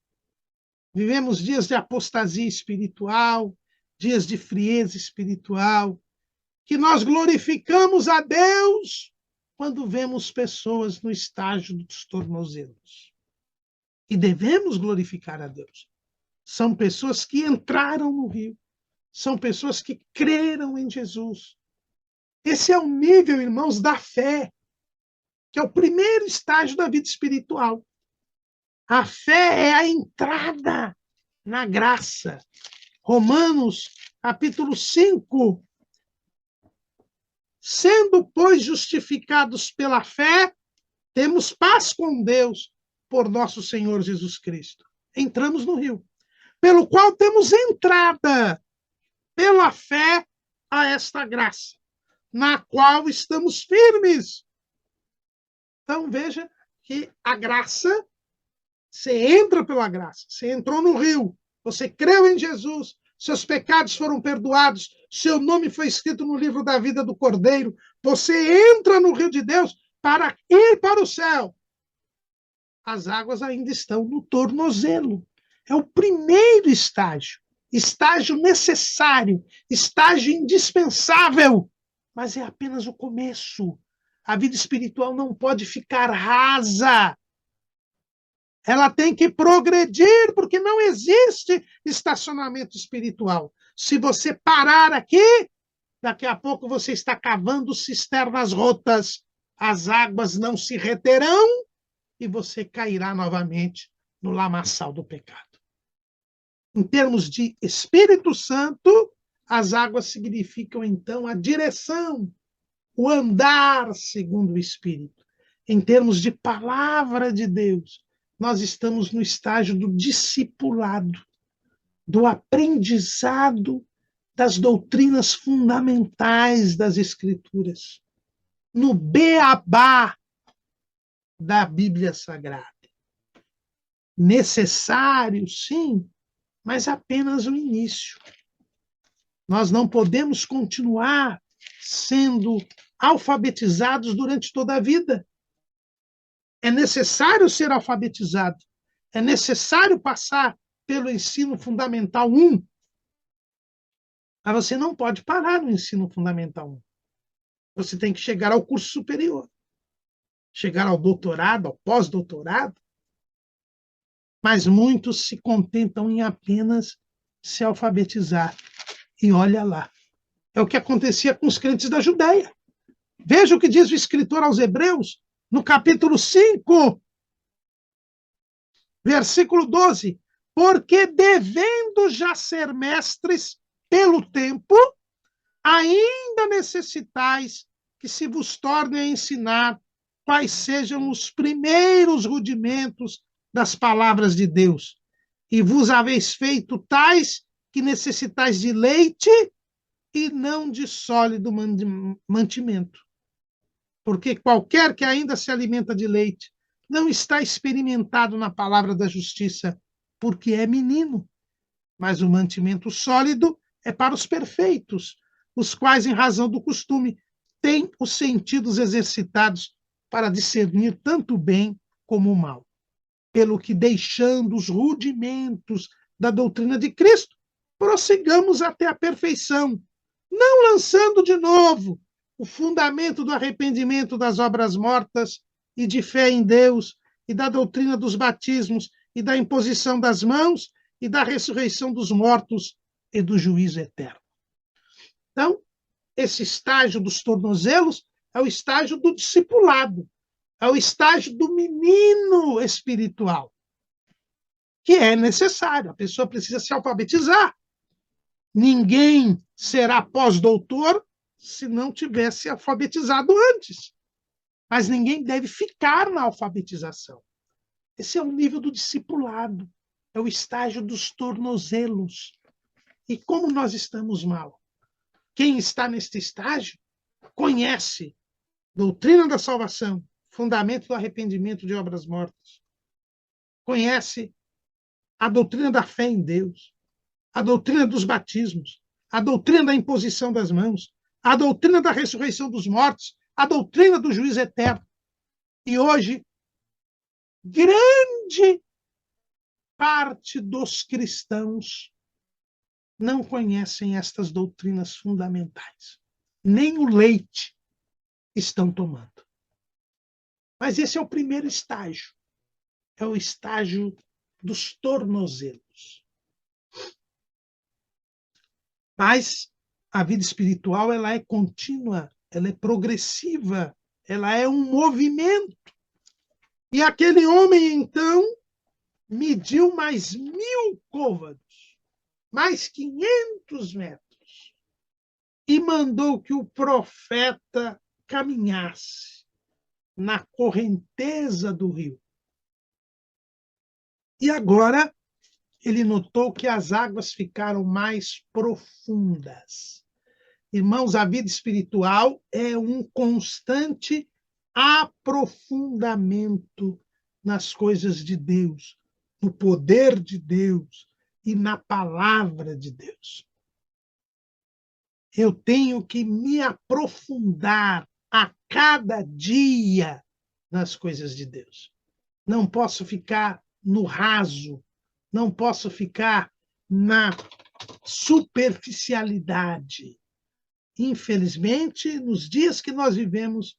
Vivemos dias de apostasia espiritual, dias de frieza espiritual, que nós glorificamos a Deus quando vemos pessoas no estágio dos tornozelos. E devemos glorificar a Deus. São pessoas que entraram no rio, são pessoas que creram em Jesus. Esse é o nível, irmãos, da fé, que é o primeiro estágio da vida espiritual. A fé é a entrada na graça. Romanos, capítulo 5. Sendo, pois, justificados pela fé, temos paz com Deus por nosso Senhor Jesus Cristo. Entramos no rio, pelo qual temos entrada pela fé a esta graça, na qual estamos firmes. Então, veja que a graça, você entra pela graça, você entrou no rio, você creu em Jesus, seus pecados foram perdoados, seu nome foi escrito no livro da vida do Cordeiro, você entra no rio de Deus para ir para o céu. As águas ainda estão no tornozelo. É o primeiro estágio necessário, estágio indispensável, mas é apenas o começo. A vida espiritual não pode ficar rasa. Ela tem que progredir, porque não existe estacionamento espiritual. Se você parar aqui, daqui a pouco você está cavando cisternas rotas, as águas não se reterão e você cairá novamente no lamaçal do pecado. Em termos de Espírito Santo, as águas significam, então, a direção, o andar segundo o Espírito. Em termos de palavra de Deus, nós estamos no estágio do discipulado, do aprendizado das doutrinas fundamentais das Escrituras, no beabá da Bíblia Sagrada. Necessário, sim, mas apenas o início. Nós não podemos continuar sendo alfabetizados durante toda a vida. É necessário ser alfabetizado. É necessário passar pelo ensino fundamental 1. Mas você não pode parar no ensino fundamental 1. Você tem que chegar ao curso superior. Chegar ao doutorado, ao pós-doutorado. Mas muitos se contentam em apenas se alfabetizar. E olha lá. É o que acontecia com os crentes da Judéia. Veja o que diz o escritor aos Hebreus, no capítulo 5, versículo 12. Porque devendo já ser mestres pelo tempo, ainda necessitais que se vos torne a ensinar quais sejam os primeiros rudimentos das palavras de Deus. E vos haveis feito tais que necessitais de leite e não de sólido mantimento. Porque qualquer que ainda se alimenta de leite não está experimentado na palavra da justiça, porque é menino. Mas o mantimento sólido é para os perfeitos, os quais, em razão do costume, têm os sentidos exercitados para discernir tanto o bem como o mal. Pelo que, deixando os rudimentos da doutrina de Cristo, prossigamos até a perfeição, não lançando de novo o fundamento do arrependimento das obras mortas e de fé em Deus, e da doutrina dos batismos, e da imposição das mãos, e da ressurreição dos mortos, e do juízo eterno. Então, esse estágio dos tornozelos é o estágio do discipulado, é o estágio do menino espiritual, que é necessário. A pessoa precisa se alfabetizar. Ninguém será pós-doutor se não tivesse alfabetizado antes. Mas ninguém deve ficar na alfabetização. Esse é o nível do discipulado, é o estágio dos tornozelos. E como nós estamos mal? Quem está neste estágio conhece doutrina da salvação, fundamento do arrependimento de obras mortas. Conhece a doutrina da fé em Deus, a doutrina dos batismos, a doutrina da imposição das mãos, a doutrina da ressurreição dos mortos, a doutrina do juízo eterno. E hoje, grande parte dos cristãos não conhecem estas doutrinas fundamentais. Nem o leite estão tomando. Mas esse é o primeiro estágio. É o estágio dos tornozelos. Mas a vida espiritual, ela é contínua, ela é progressiva, ela é um movimento. E aquele homem, então, mediu mais 1000 côvados, mais 500 metros, e mandou que o profeta caminhasse na correnteza do rio. E agora ele notou que as águas ficaram mais profundas. Irmãos, a vida espiritual é um constante aprofundamento nas coisas de Deus, no poder de Deus e na palavra de Deus. Eu tenho que me aprofundar a cada dia nas coisas de Deus. Não posso ficar no raso, não posso ficar na superficialidade. Infelizmente, nos dias que nós vivemos,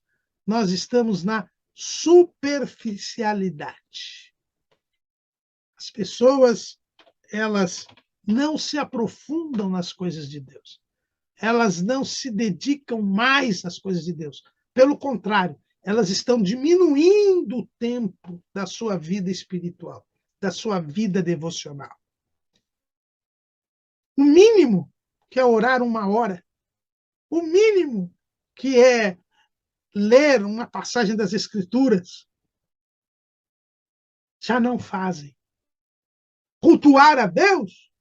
nós estamos na superficialidade. As pessoas, elas não se aprofundam nas coisas de Deus. Elas não se dedicam mais às coisas de Deus. Pelo contrário, elas estão diminuindo o tempo da sua vida espiritual, da sua vida devocional. O mínimo que é orar 1 hora, o mínimo que é ler uma passagem das Escrituras, já não fazem. Cultuar a Deus?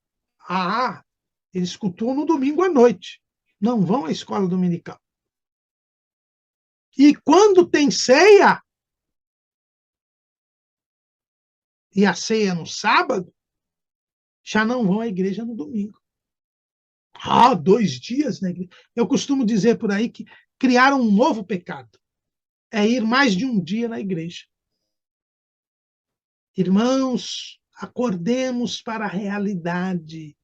Eles cultuam no domingo à noite. Não vão à escola dominical. E quando tem ceia, e a ceia no sábado, já não vão à igreja no domingo. 2 dias na igreja. Eu costumo dizer por aí que criaram um novo pecado. É ir mais de um dia na igreja. Irmãos, acordemos para a realidade.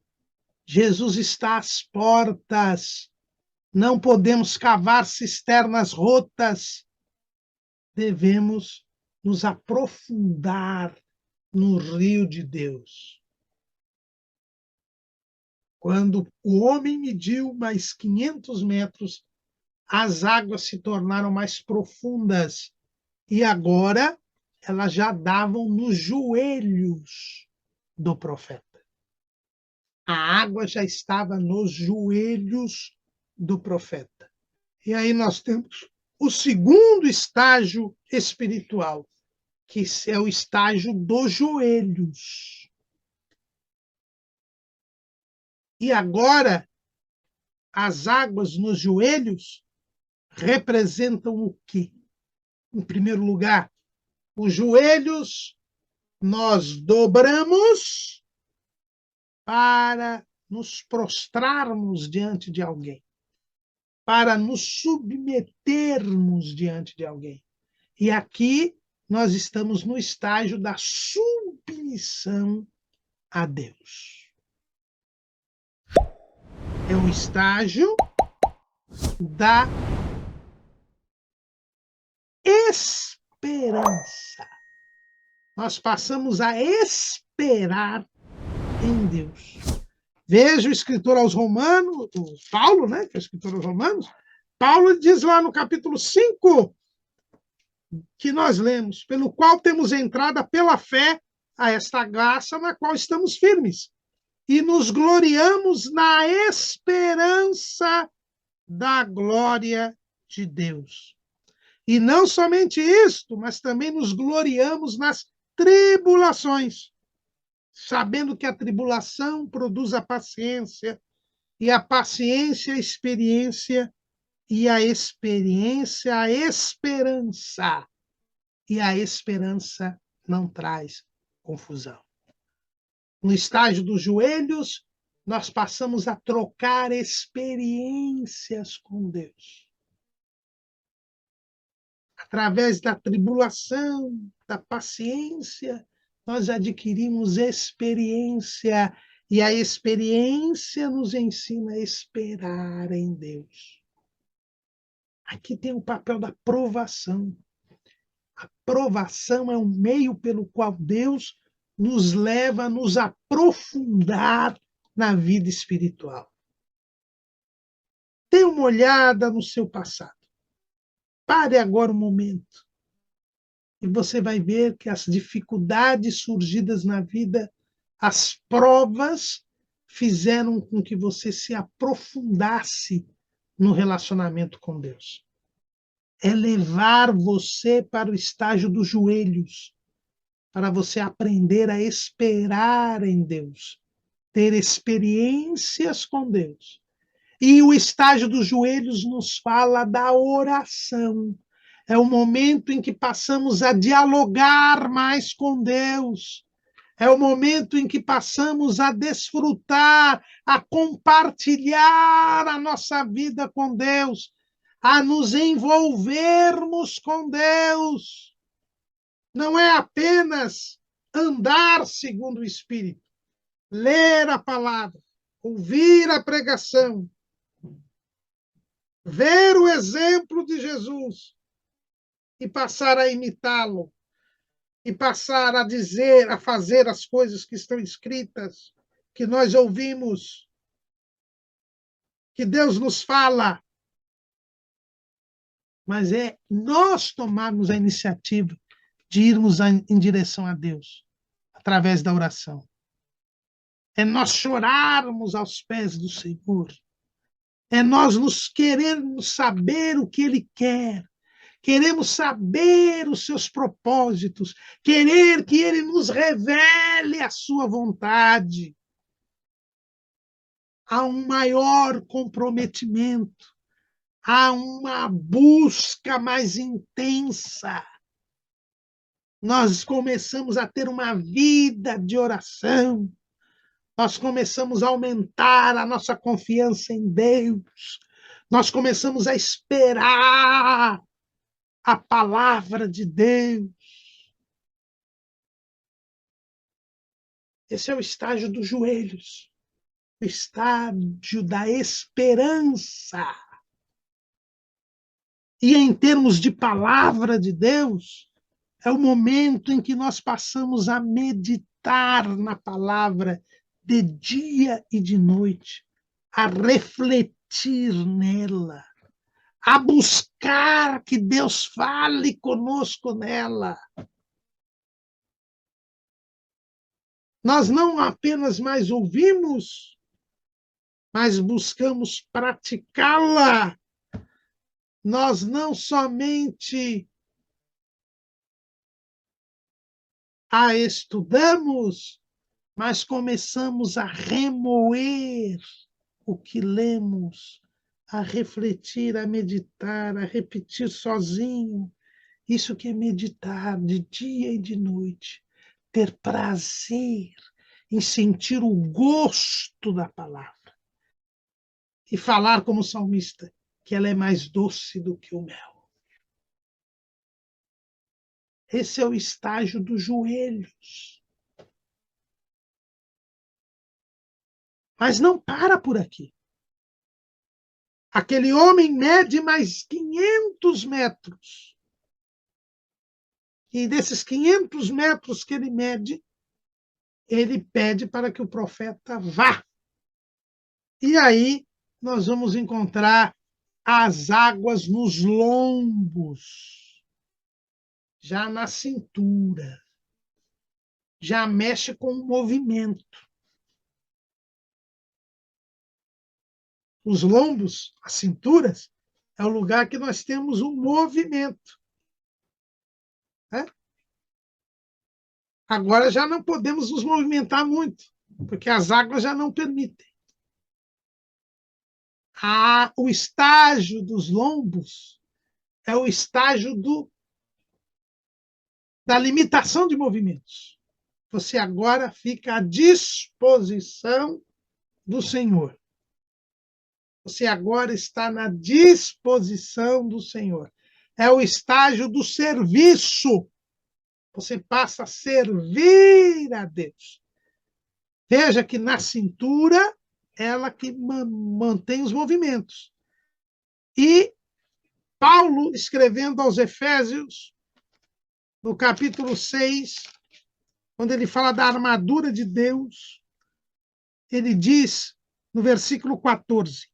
Jesus está às portas. Não podemos cavar cisternas rotas. Devemos nos aprofundar no rio de Deus. Quando o homem mediu mais 500 metros, as águas se tornaram mais profundas e agora elas já davam nos joelhos do profeta. A água já estava nos joelhos do profeta. E aí nós temos o segundo estágio espiritual, que é o estágio dos joelhos. E agora, as águas nos joelhos representam o quê? Em primeiro lugar, os joelhos nós dobramos para nos prostrarmos diante de alguém. para nos submetermos diante de alguém. E aqui nós estamos no estágio da submissão a Deus. É um estágio da esperança. Nós passamos a esperar em Deus. Veja o escritor aos Romanos, o Paulo, né, que é o escritor aos Romanos, Paulo diz lá no capítulo 5, que nós lemos, pelo qual temos entrada pela fé a esta graça na qual estamos firmes e nos gloriamos na esperança da glória de Deus. E não somente isto, mas também nos gloriamos nas tribulações, sabendo que a tribulação produz a paciência, e a paciência a experiência, e a experiência a esperança. E a esperança não traz confusão. No estágio dos joelhos, nós passamos a trocar experiências com Deus. Através da tribulação, da paciência, nós adquirimos experiência, e a experiência nos ensina a esperar em Deus. Aqui tem o papel da provação. A provação é um meio pelo qual Deus nos leva a nos aprofundar na vida espiritual. Dê uma olhada no seu passado. Pare agora um momento. E você vai ver que as dificuldades surgidas na vida, as provas, fizeram com que você se aprofundasse no relacionamento com Deus. É levar você para o estágio dos joelhos, para você aprender a esperar em Deus, ter experiências com Deus. E o estágio dos joelhos nos fala da oração. É o momento em que passamos a dialogar mais com Deus. É o momento em que passamos a desfrutar, a compartilhar a nossa vida com Deus, a nos envolvermos com Deus. Não é apenas andar segundo o Espírito, ler a palavra, ouvir a pregação, ver o exemplo de Jesus e passar a imitá-lo, e passar a dizer, a fazer as coisas que estão escritas, que nós ouvimos, que Deus nos fala. Mas é nós tomarmos a iniciativa de irmos em direção a Deus, através da oração. É nós chorarmos aos pés do Senhor. É nós nos querermos saber o que Ele quer. Queremos saber os seus propósitos. Querer que Ele nos revele a sua vontade. Há um maior comprometimento. Há uma busca mais intensa. Nós começamos a ter uma vida de oração. Nós começamos a aumentar a nossa confiança em Deus. Nós começamos a esperar a palavra de Deus. Esse é o estágio dos joelhos, o estágio da esperança. E em termos de palavra de Deus, é o momento em que nós passamos a meditar na palavra de dia e de noite, a refletir nela, a buscar que Deus fale conosco nela. Nós não apenas mais ouvimos, mas buscamos praticá-la. Nós não somente a estudamos, mas começamos a remoer o que lemos, a refletir, a meditar, a repetir sozinho. Isso que é meditar de dia e de noite, ter prazer em sentir o gosto da palavra. E falar como salmista: que ela é mais doce do que o mel. Esse é o estágio dos joelhos. Mas não para por aqui. Aquele homem mede mais 500 metros. E desses 500 metros que ele mede, ele pede para que o profeta vá. E aí nós vamos encontrar as águas nos lombos, já na cintura, já mexe com o movimento. Os lombos, as cinturas, é o lugar que nós temos um movimento. Né? Agora já não podemos nos movimentar muito, porque as águas já não permitem. O estágio dos lombos é o estágio da limitação de movimentos. Você agora fica à disposição do Senhor. Você agora está na disposição do Senhor. É o estágio do serviço. Você passa a servir a Deus. Veja que na cintura, ela que mantém os movimentos. E Paulo, escrevendo aos Efésios, no capítulo 6, quando ele fala da armadura de Deus, ele diz, no versículo 14,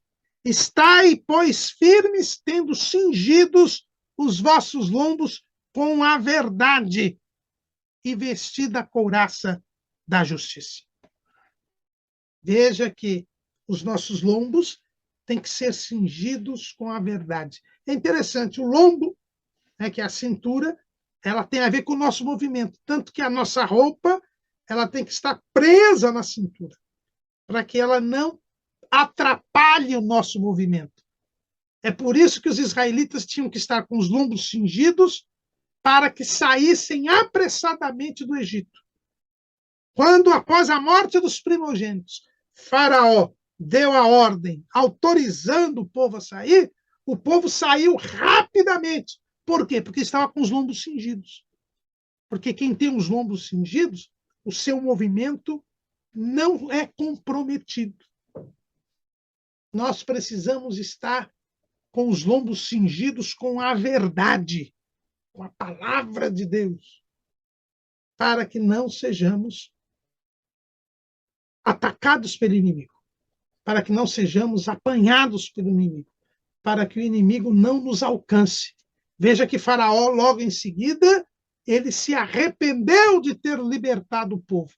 estai, pois, firmes, tendo cingidos os vossos lombos com a verdade e vestida a couraça da justiça. Veja que os nossos lombos têm que ser cingidos com a verdade. É interessante, o lombo, que é a cintura, ela tem a ver com o nosso movimento, tanto que a nossa roupa ela tem que estar presa na cintura, para que ela não atrapalhe o nosso movimento. É por isso que os israelitas tinham que estar com os lombos cingidos para que saíssem apressadamente do Egito. Quando, após a morte dos primogênitos, Faraó deu a ordem autorizando o povo a sair, o povo saiu rapidamente. Por quê? Porque estava com os lombos cingidos. Porque quem tem os lombos cingidos, o seu movimento não é comprometido. Nós precisamos estar com os lombos cingidos com a verdade, com a palavra de Deus, para que não sejamos atacados pelo inimigo, para que não sejamos apanhados pelo inimigo, para que o inimigo não nos alcance. Veja que Faraó, logo em seguida, ele se arrependeu de ter libertado o povo.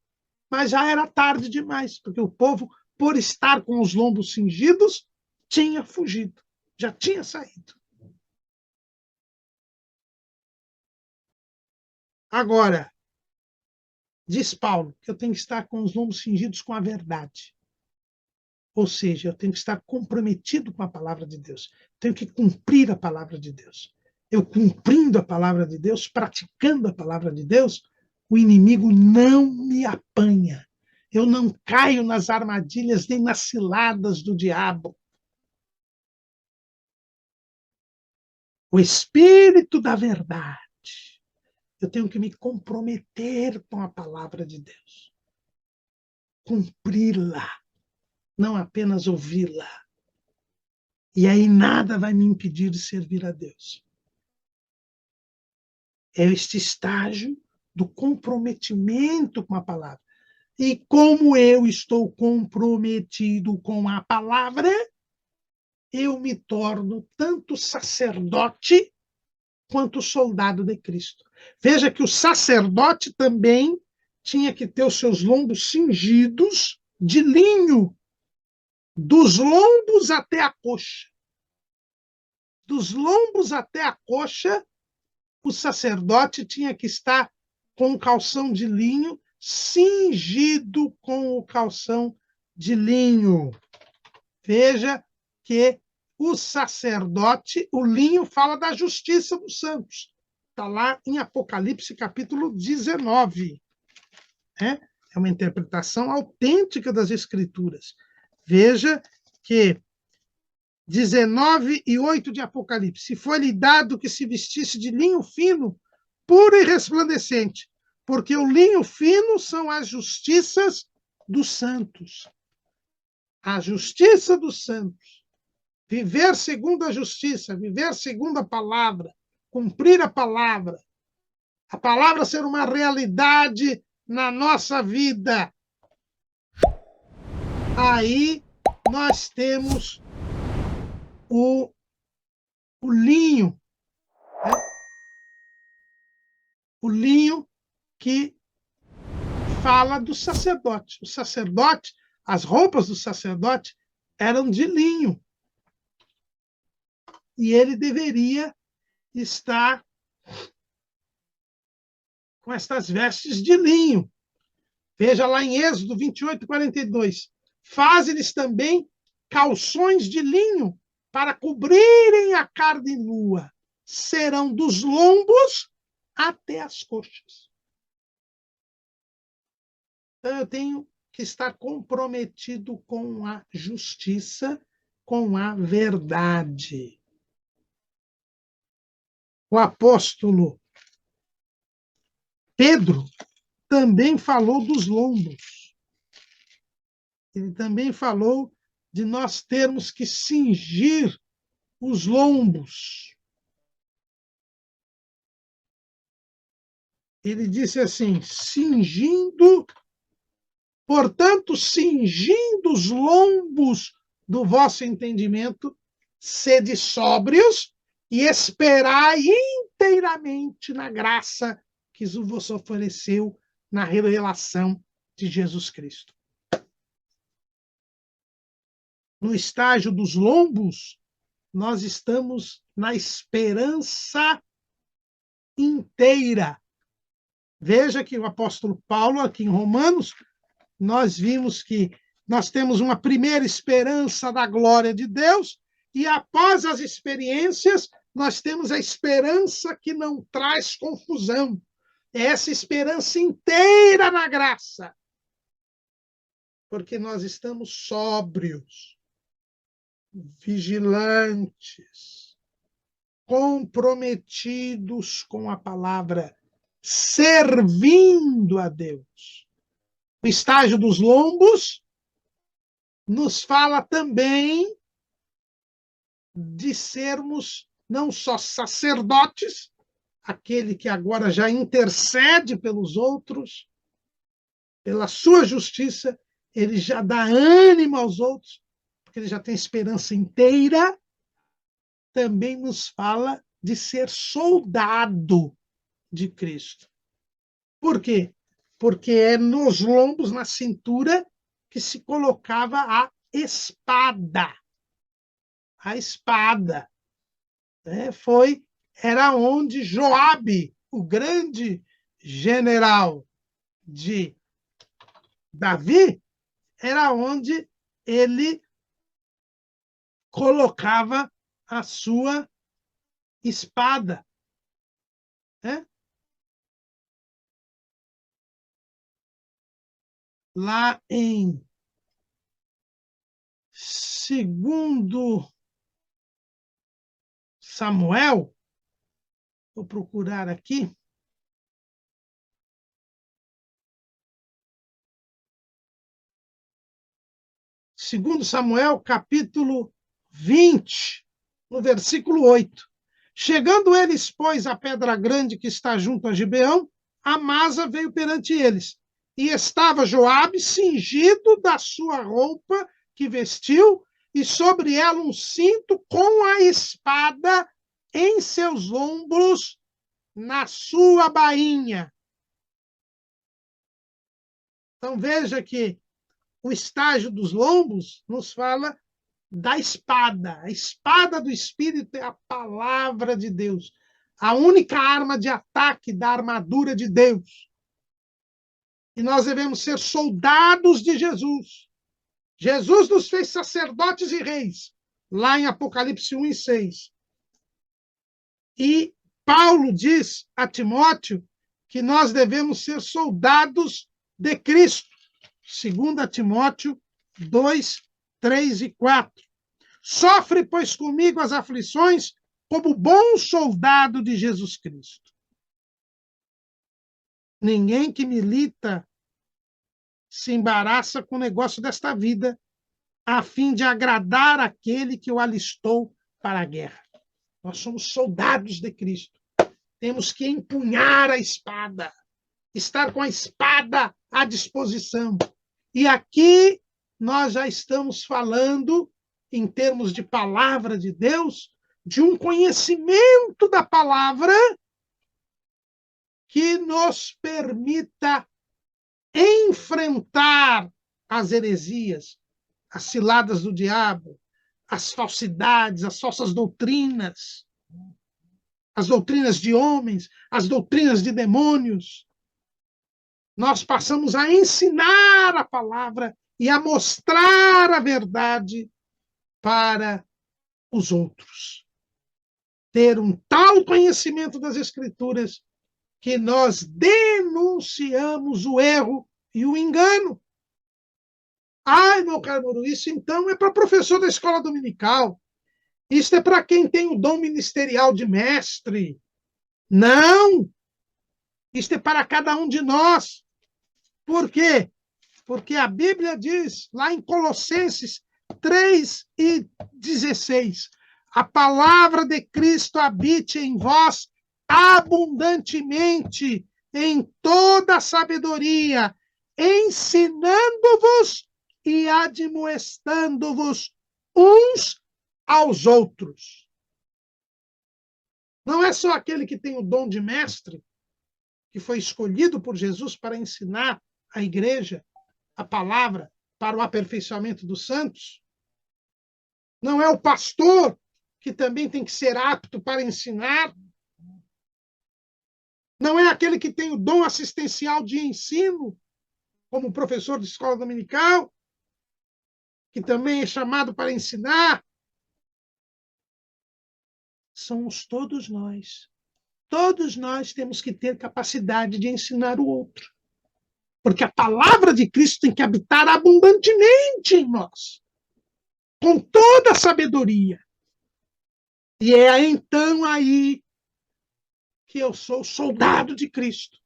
Mas já era tarde demais, porque o povo, por estar com os lombos cingidos, tinha fugido, já tinha saído. Agora, diz Paulo que eu tenho que estar com os lombos cingidos com a verdade. Ou seja, eu tenho que estar comprometido com a palavra de Deus. Tenho que cumprir a palavra de Deus. Eu cumprindo a palavra de Deus, praticando a palavra de Deus, o inimigo não me apanha. Eu não caio nas armadilhas nem nas ciladas do diabo. O Espírito da verdade. Eu tenho que me comprometer com a palavra de Deus. Cumpri-la, não apenas ouvi-la. E aí nada vai me impedir de servir a Deus. É este estágio do comprometimento com a palavra. E como eu estou comprometido com a palavra, eu me torno tanto sacerdote quanto soldado de Cristo. Veja que o sacerdote também tinha que ter os seus lombos cingidos de linho, dos lombos até a coxa. Dos lombos até a coxa, o sacerdote tinha que estar com o calção de linho, cingido com o calção de linho. Veja que o sacerdote, o linho fala da justiça dos santos. Está lá em Apocalipse, capítulo 19. É uma interpretação autêntica das Escrituras. Veja que 19 e 8 de Apocalipse. Foi-lhe dado que se vestisse de linho fino, puro e resplandecente, porque o linho fino são as justiças dos santos. A justiça dos santos. Viver segundo a justiça, viver segundo a palavra, cumprir a palavra ser uma realidade na nossa vida. Aí nós temos o linho, né? O linho que fala do sacerdote. O sacerdote, as roupas do sacerdote eram de linho. E ele deveria estar com estas vestes de linho. Veja lá em Êxodo 28, 42. Faz-lhes também calções de linho para cobrirem a carne nua. Serão dos lombos até as coxas. Então, eu tenho que estar comprometido com a justiça, com a verdade. O apóstolo Pedro também falou dos lombos. Ele também falou de nós termos que cingir os lombos. Ele disse assim, portanto, cingindo os lombos do vosso entendimento, sede sóbrios e esperai inteiramente na graça que vos ofereceu na revelação de Jesus Cristo. No estágio dos lombos, nós estamos na esperança inteira. Veja que o apóstolo Paulo, aqui em Romanos, nós vimos que nós temos uma primeira esperança da glória de Deus, e após as experiências, nós temos a esperança que não traz confusão. É essa esperança inteira na graça. Porque nós estamos sóbrios, vigilantes, comprometidos com a palavra, servindo a Deus. O estágio dos lombos nos fala também de sermos não só sacerdotes, aquele que agora já intercede pelos outros, pela sua justiça, ele já dá ânimo aos outros, porque ele já tem esperança inteira, também nos fala de ser soldado de Cristo. Por quê? Porque é nos lombos, na cintura, que se colocava a espada. A espada. Era onde Joabe, o grande general de Davi, era onde ele colocava a sua espada. Lá em 2 Samuel, vou procurar aqui. Segundo Samuel, capítulo 20, no versículo 8. Chegando eles, pois, à pedra grande que está junto a Gibeão, Amasa veio perante eles. E estava Joabe cingido da sua roupa que vestiu, e sobre ela um cinto com a espada em seus ombros, na sua bainha. Então veja que o estágio dos lombos nos fala da espada. A espada do Espírito é a palavra de Deus, a única arma de ataque da armadura de Deus. E nós devemos ser soldados de Jesus. Jesus nos fez sacerdotes e reis, lá em Apocalipse 1 e 6. E Paulo diz a Timóteo que nós devemos ser soldados de Cristo. 2 Timóteo 2, 3 e 4. Sofre, pois, comigo as aflições, como bom soldado de Jesus Cristo. Ninguém que milita se embaraça com o negócio desta vida, a fim de agradar aquele que o alistou para a guerra. Nós somos soldados de Cristo. Temos que empunhar a espada, estar com a espada à disposição. E aqui nós já estamos falando, em termos de palavra de Deus, de um conhecimento da palavra que nos permita enfrentar as heresias, as ciladas do diabo, as falsidades, as falsas doutrinas, as doutrinas de homens, as doutrinas de demônios. Nós passamos a ensinar a palavra e a mostrar a verdade para os outros. Ter um tal conhecimento das Escrituras que nós denunciamos o erro e o engano. Ai, meu caro Moro, isso então é para professor da escola dominical. Isso é para quem tem o dom ministerial de mestre. Não! Isso é para cada um de nós. Por quê? Porque a Bíblia diz, lá em Colossenses 3:16, a palavra de Cristo habite em vós abundantemente, em toda sabedoria, ensinando-vos e admoestando-vos uns aos outros. Não é só aquele que tem o dom de mestre, que foi escolhido por Jesus para ensinar a igreja a palavra para o aperfeiçoamento dos santos. Não é o pastor que também tem que ser apto para ensinar. Não é aquele que tem o dom assistencial de ensino, como professor de escola dominical, que também é chamado para ensinar. Somos todos nós. Todos nós temos que ter capacidade de ensinar o outro. Porque a palavra de Cristo tem que habitar abundantemente em nós, com toda a sabedoria. E é então aí que eu sou soldado de Cristo.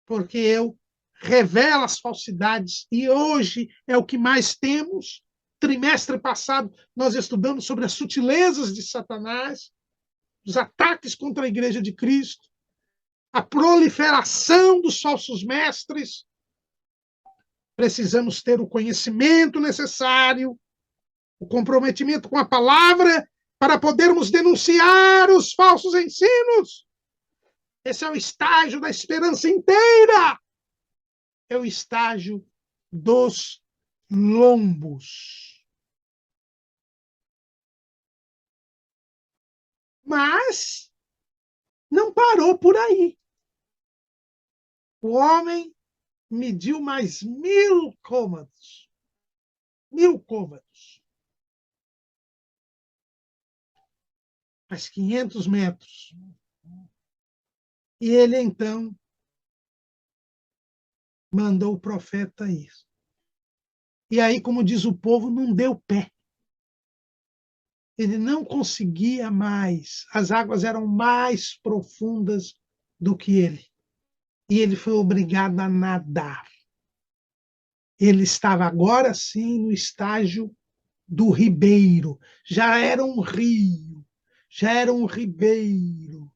Porque eu revelo as falsidades, e hoje é o que mais temos. Trimestre passado, nós estudamos sobre as sutilezas de Satanás, os ataques contra a Igreja de Cristo, a proliferação dos falsos mestres. Precisamos ter o conhecimento necessário, o comprometimento com a palavra, para podermos denunciar os falsos ensinos. Esse é o estágio da esperança inteira. É o estágio dos lombos. Mas não parou por aí. O homem mediu mais 1000 côvados. 1000 côvados. Mais 500 metros. E ele, então, mandou o profeta ir. E aí, como diz o povo, não deu pé. Ele não conseguia mais. As águas eram mais profundas do que ele. E ele foi obrigado a nadar. Ele estava agora sim no estágio do ribeiro. Já era um rio, já era um ribeiro.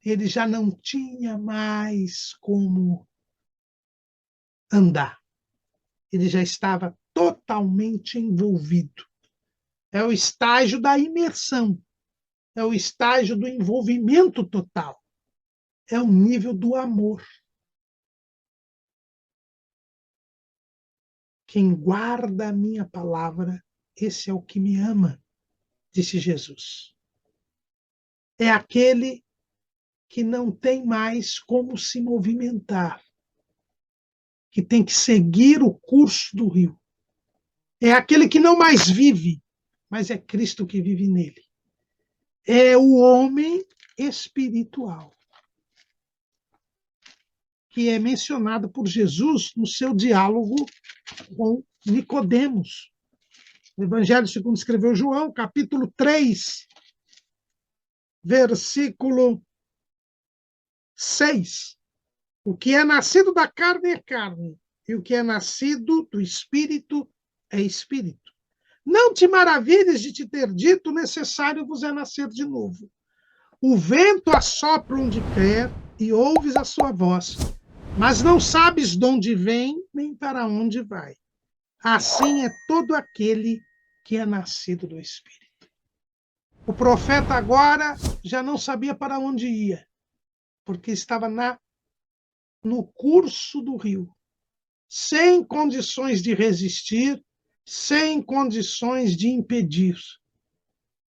Ele já não tinha mais como andar. Ele já estava totalmente envolvido. É o estágio da imersão. É o estágio do envolvimento total. É o nível do amor. Quem guarda a minha palavra, esse é o que me ama, disse Jesus. É aquele que não tem mais como se movimentar, que tem que seguir o curso do rio. É aquele que não mais vive, mas é Cristo que vive nele. É o homem espiritual, que é mencionado por Jesus no seu diálogo com Nicodemos. O Evangelho segundo escreveu João, capítulo 3, versículo 6. O que é nascido da carne é carne, e o que é nascido do Espírito é Espírito. Não te maravilhes de te ter dito, necessário vos é nascer de novo. O vento assopra onde quer, e ouves a sua voz, mas não sabes de onde vem, nem para onde vai. Assim é todo aquele que é nascido do Espírito. O profeta agora já não sabia para onde ia, porque estava no curso do rio, sem condições de resistir, sem condições de impedir.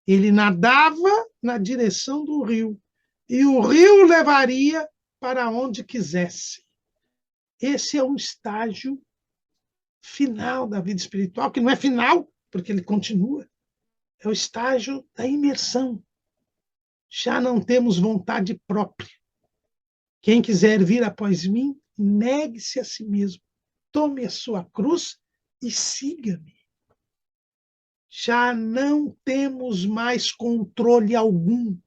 Ele nadava na direção do rio, e o rio levaria para onde quisesse. Esse é um estágio final da vida espiritual, que não é final, porque ele continua. É o estágio da imersão. Já não temos vontade própria. Quem quiser vir após mim, negue-se a si mesmo, tome a sua cruz e siga-me. Já não temos mais controle algum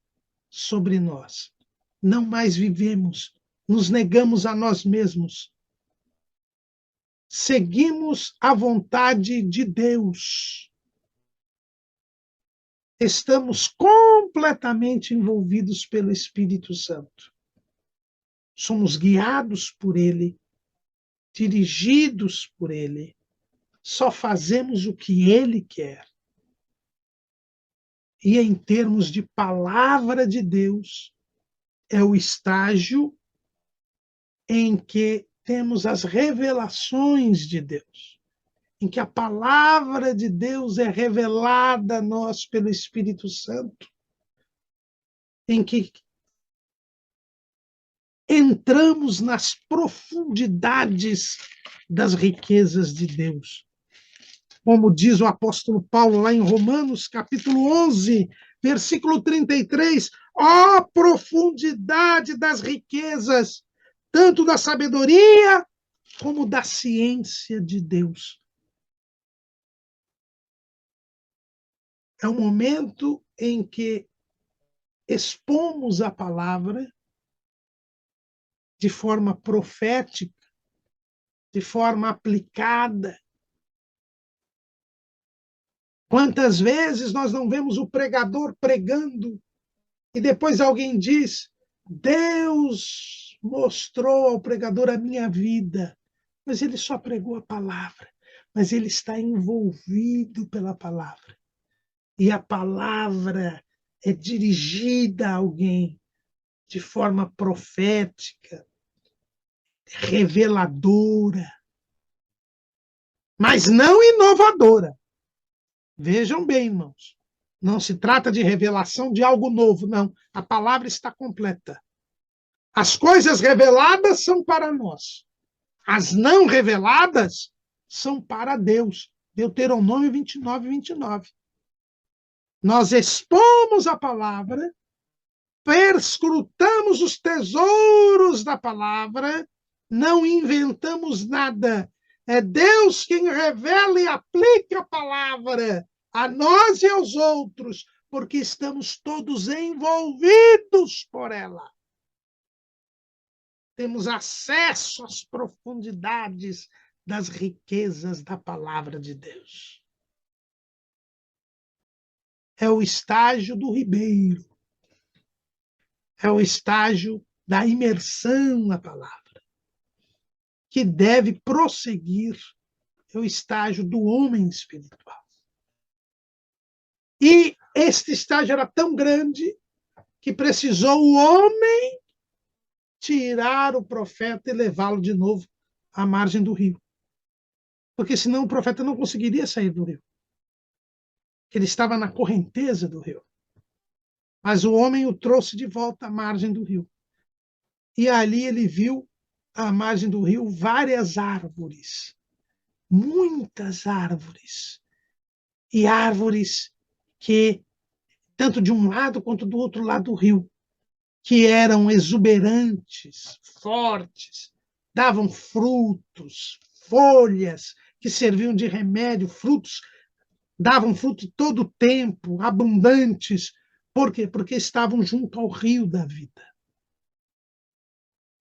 sobre nós. Não mais vivemos, nos negamos a nós mesmos. Seguimos a vontade de Deus. Estamos completamente envolvidos pelo Espírito Santo. Somos guiados por Ele, dirigidos por Ele. Só fazemos o que Ele quer. E em termos de palavra de Deus, é o estágio em que temos as revelações de Deus, em que a palavra de Deus é revelada a nós pelo Espírito Santo, em que entramos nas profundidades das riquezas de Deus. Como diz o apóstolo Paulo lá em Romanos, capítulo 11, versículo 33, ó profundidade das riquezas, tanto da sabedoria como da ciência de Deus. É o momento em que expomos a palavra de forma profética, de forma aplicada. Quantas vezes nós não vemos o pregador pregando e depois alguém diz: Deus mostrou ao pregador a minha vida, mas ele só pregou a palavra, mas ele está envolvido pela palavra. E a palavra é dirigida a alguém de forma profética, reveladora, mas não inovadora. Vejam bem, irmãos. Não se trata de revelação de algo novo, não. A palavra está completa. As coisas reveladas são para nós. As não reveladas são para Deus. Deuteronômio 29, 29. Nós expomos a palavra, perscrutamos os tesouros da palavra, não inventamos nada. É Deus quem revela e aplica a palavra a nós e aos outros, porque estamos todos envolvidos por ela. Temos acesso às profundidades das riquezas da palavra de Deus. É o estágio do ribeiro. É o estágio da imersão na palavra, que deve prosseguir. É o estágio do homem espiritual. E este estágio era tão grande que precisou o homem tirar o profeta e levá-lo de novo à margem do rio. Porque senão o profeta não conseguiria sair do rio. Ele estava na correnteza do rio. Mas o homem o trouxe de volta à margem do rio. E ali ele viu, à margem do rio, várias árvores. Muitas árvores. E árvores que, tanto de um lado quanto do outro lado do rio, que eram exuberantes, fortes, davam frutos, folhas que serviam de remédio, frutos davam fruto todo o tempo, abundantes. Por quê? Porque estavam junto ao rio da vida.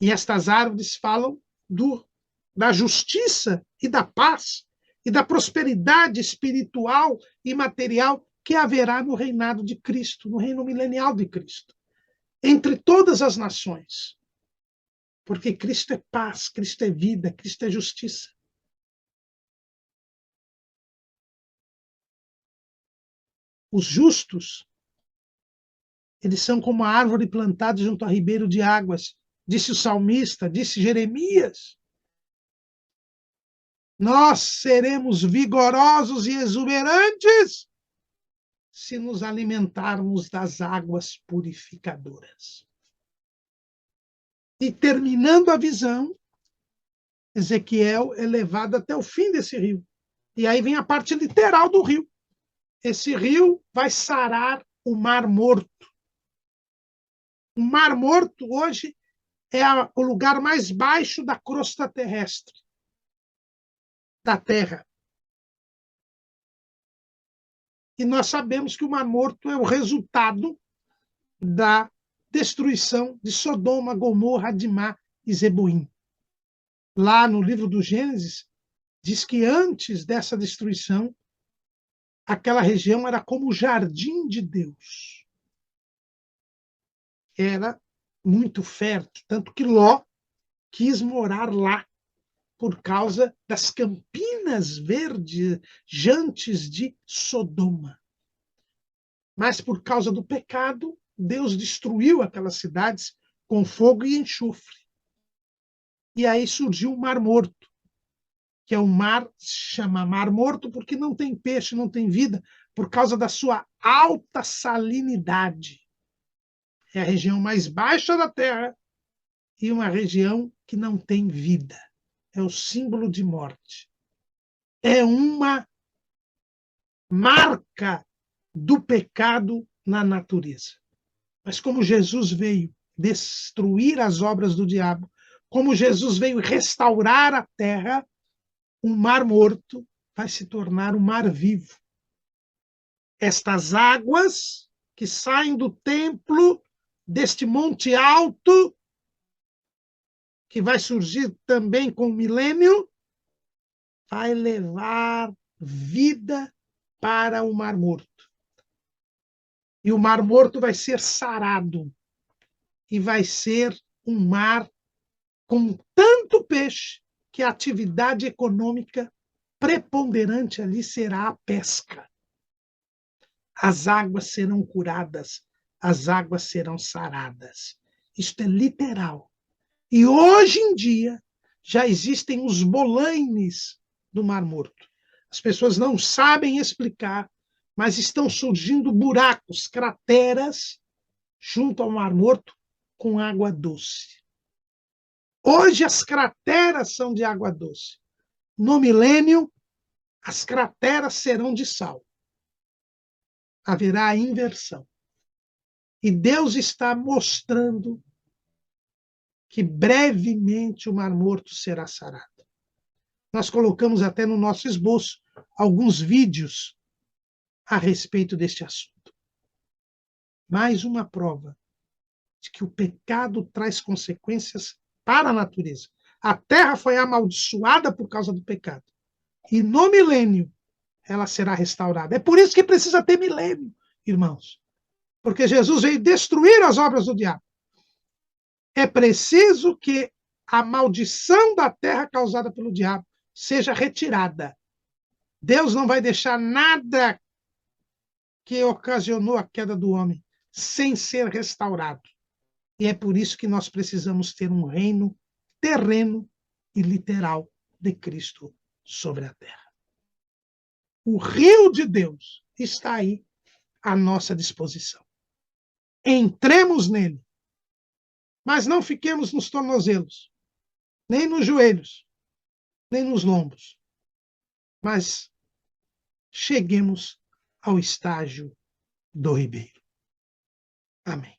E estas árvores falam da justiça e da paz e da prosperidade espiritual e material que haverá no reinado de Cristo, no reino milenial de Cristo, entre todas as nações. Porque Cristo é paz, Cristo é vida, Cristo é justiça. Os justos, eles são como a árvore plantada junto a ribeiro de águas, disse o salmista, disse Jeremias. Nós seremos vigorosos e exuberantes se nos alimentarmos das águas purificadoras. E terminando a visão, Ezequiel é levado até o fim desse rio. E aí vem a parte literal do rio. Esse rio vai sarar o Mar Morto. O Mar Morto hoje é o lugar mais baixo da crosta terrestre, da Terra. E nós sabemos que o Mar Morto é o resultado da destruição de Sodoma, Gomorra, Adimá e Zeboim. Lá no livro do Gênesis, diz que antes dessa destruição, aquela região era como o jardim de Deus. Era muito fértil, tanto que Ló quis morar lá por causa das campinas verdejantes de Sodoma. Mas por causa do pecado, Deus destruiu aquelas cidades com fogo e enxofre. E aí surgiu o Mar Morto, que é um mar, se chama Mar Morto porque não tem peixe, não tem vida, por causa da sua alta salinidade. É a região mais baixa da Terra e uma região que não tem vida. É o símbolo de morte. É uma marca do pecado na natureza. Mas como Jesus veio destruir as obras do diabo, como Jesus veio restaurar a terra, um mar morto vai se tornar um mar vivo. Estas águas que saem do templo, deste monte alto, que vai surgir também com o milênio, vai levar vida para o Mar Morto. E o Mar Morto vai ser sarado. E vai ser um mar com tanto peixe que a atividade econômica preponderante ali será a pesca. As águas serão curadas, as águas serão saradas. Isto é literal. E hoje em dia já existem os bolaimes do Mar Morto. As pessoas não sabem explicar, mas estão surgindo buracos, crateras, junto ao Mar Morto, com água doce. Hoje as crateras são de água doce. No milênio, as crateras serão de sal. Haverá a inversão. E Deus está mostrando que brevemente o Mar Morto será sarado. Nós colocamos até no nosso esboço alguns vídeos a respeito deste assunto. Mais uma prova de que o pecado traz consequências para a natureza. A terra foi amaldiçoada por causa do pecado. E no milênio ela será restaurada. É por isso que precisa ter milênio, irmãos. Porque Jesus veio destruir as obras do diabo. É preciso que a maldição da terra causada pelo diabo seja retirada. Deus não vai deixar nada que ocasionou a queda do homem sem ser restaurado. E é por isso que nós precisamos ter um reino terreno e literal de Cristo sobre a terra. O rio de Deus está aí à nossa disposição. Entremos nele, mas não fiquemos nos tornozelos, nem nos joelhos, nem nos lombos, mas cheguemos ao estágio do ribeiro. Amém.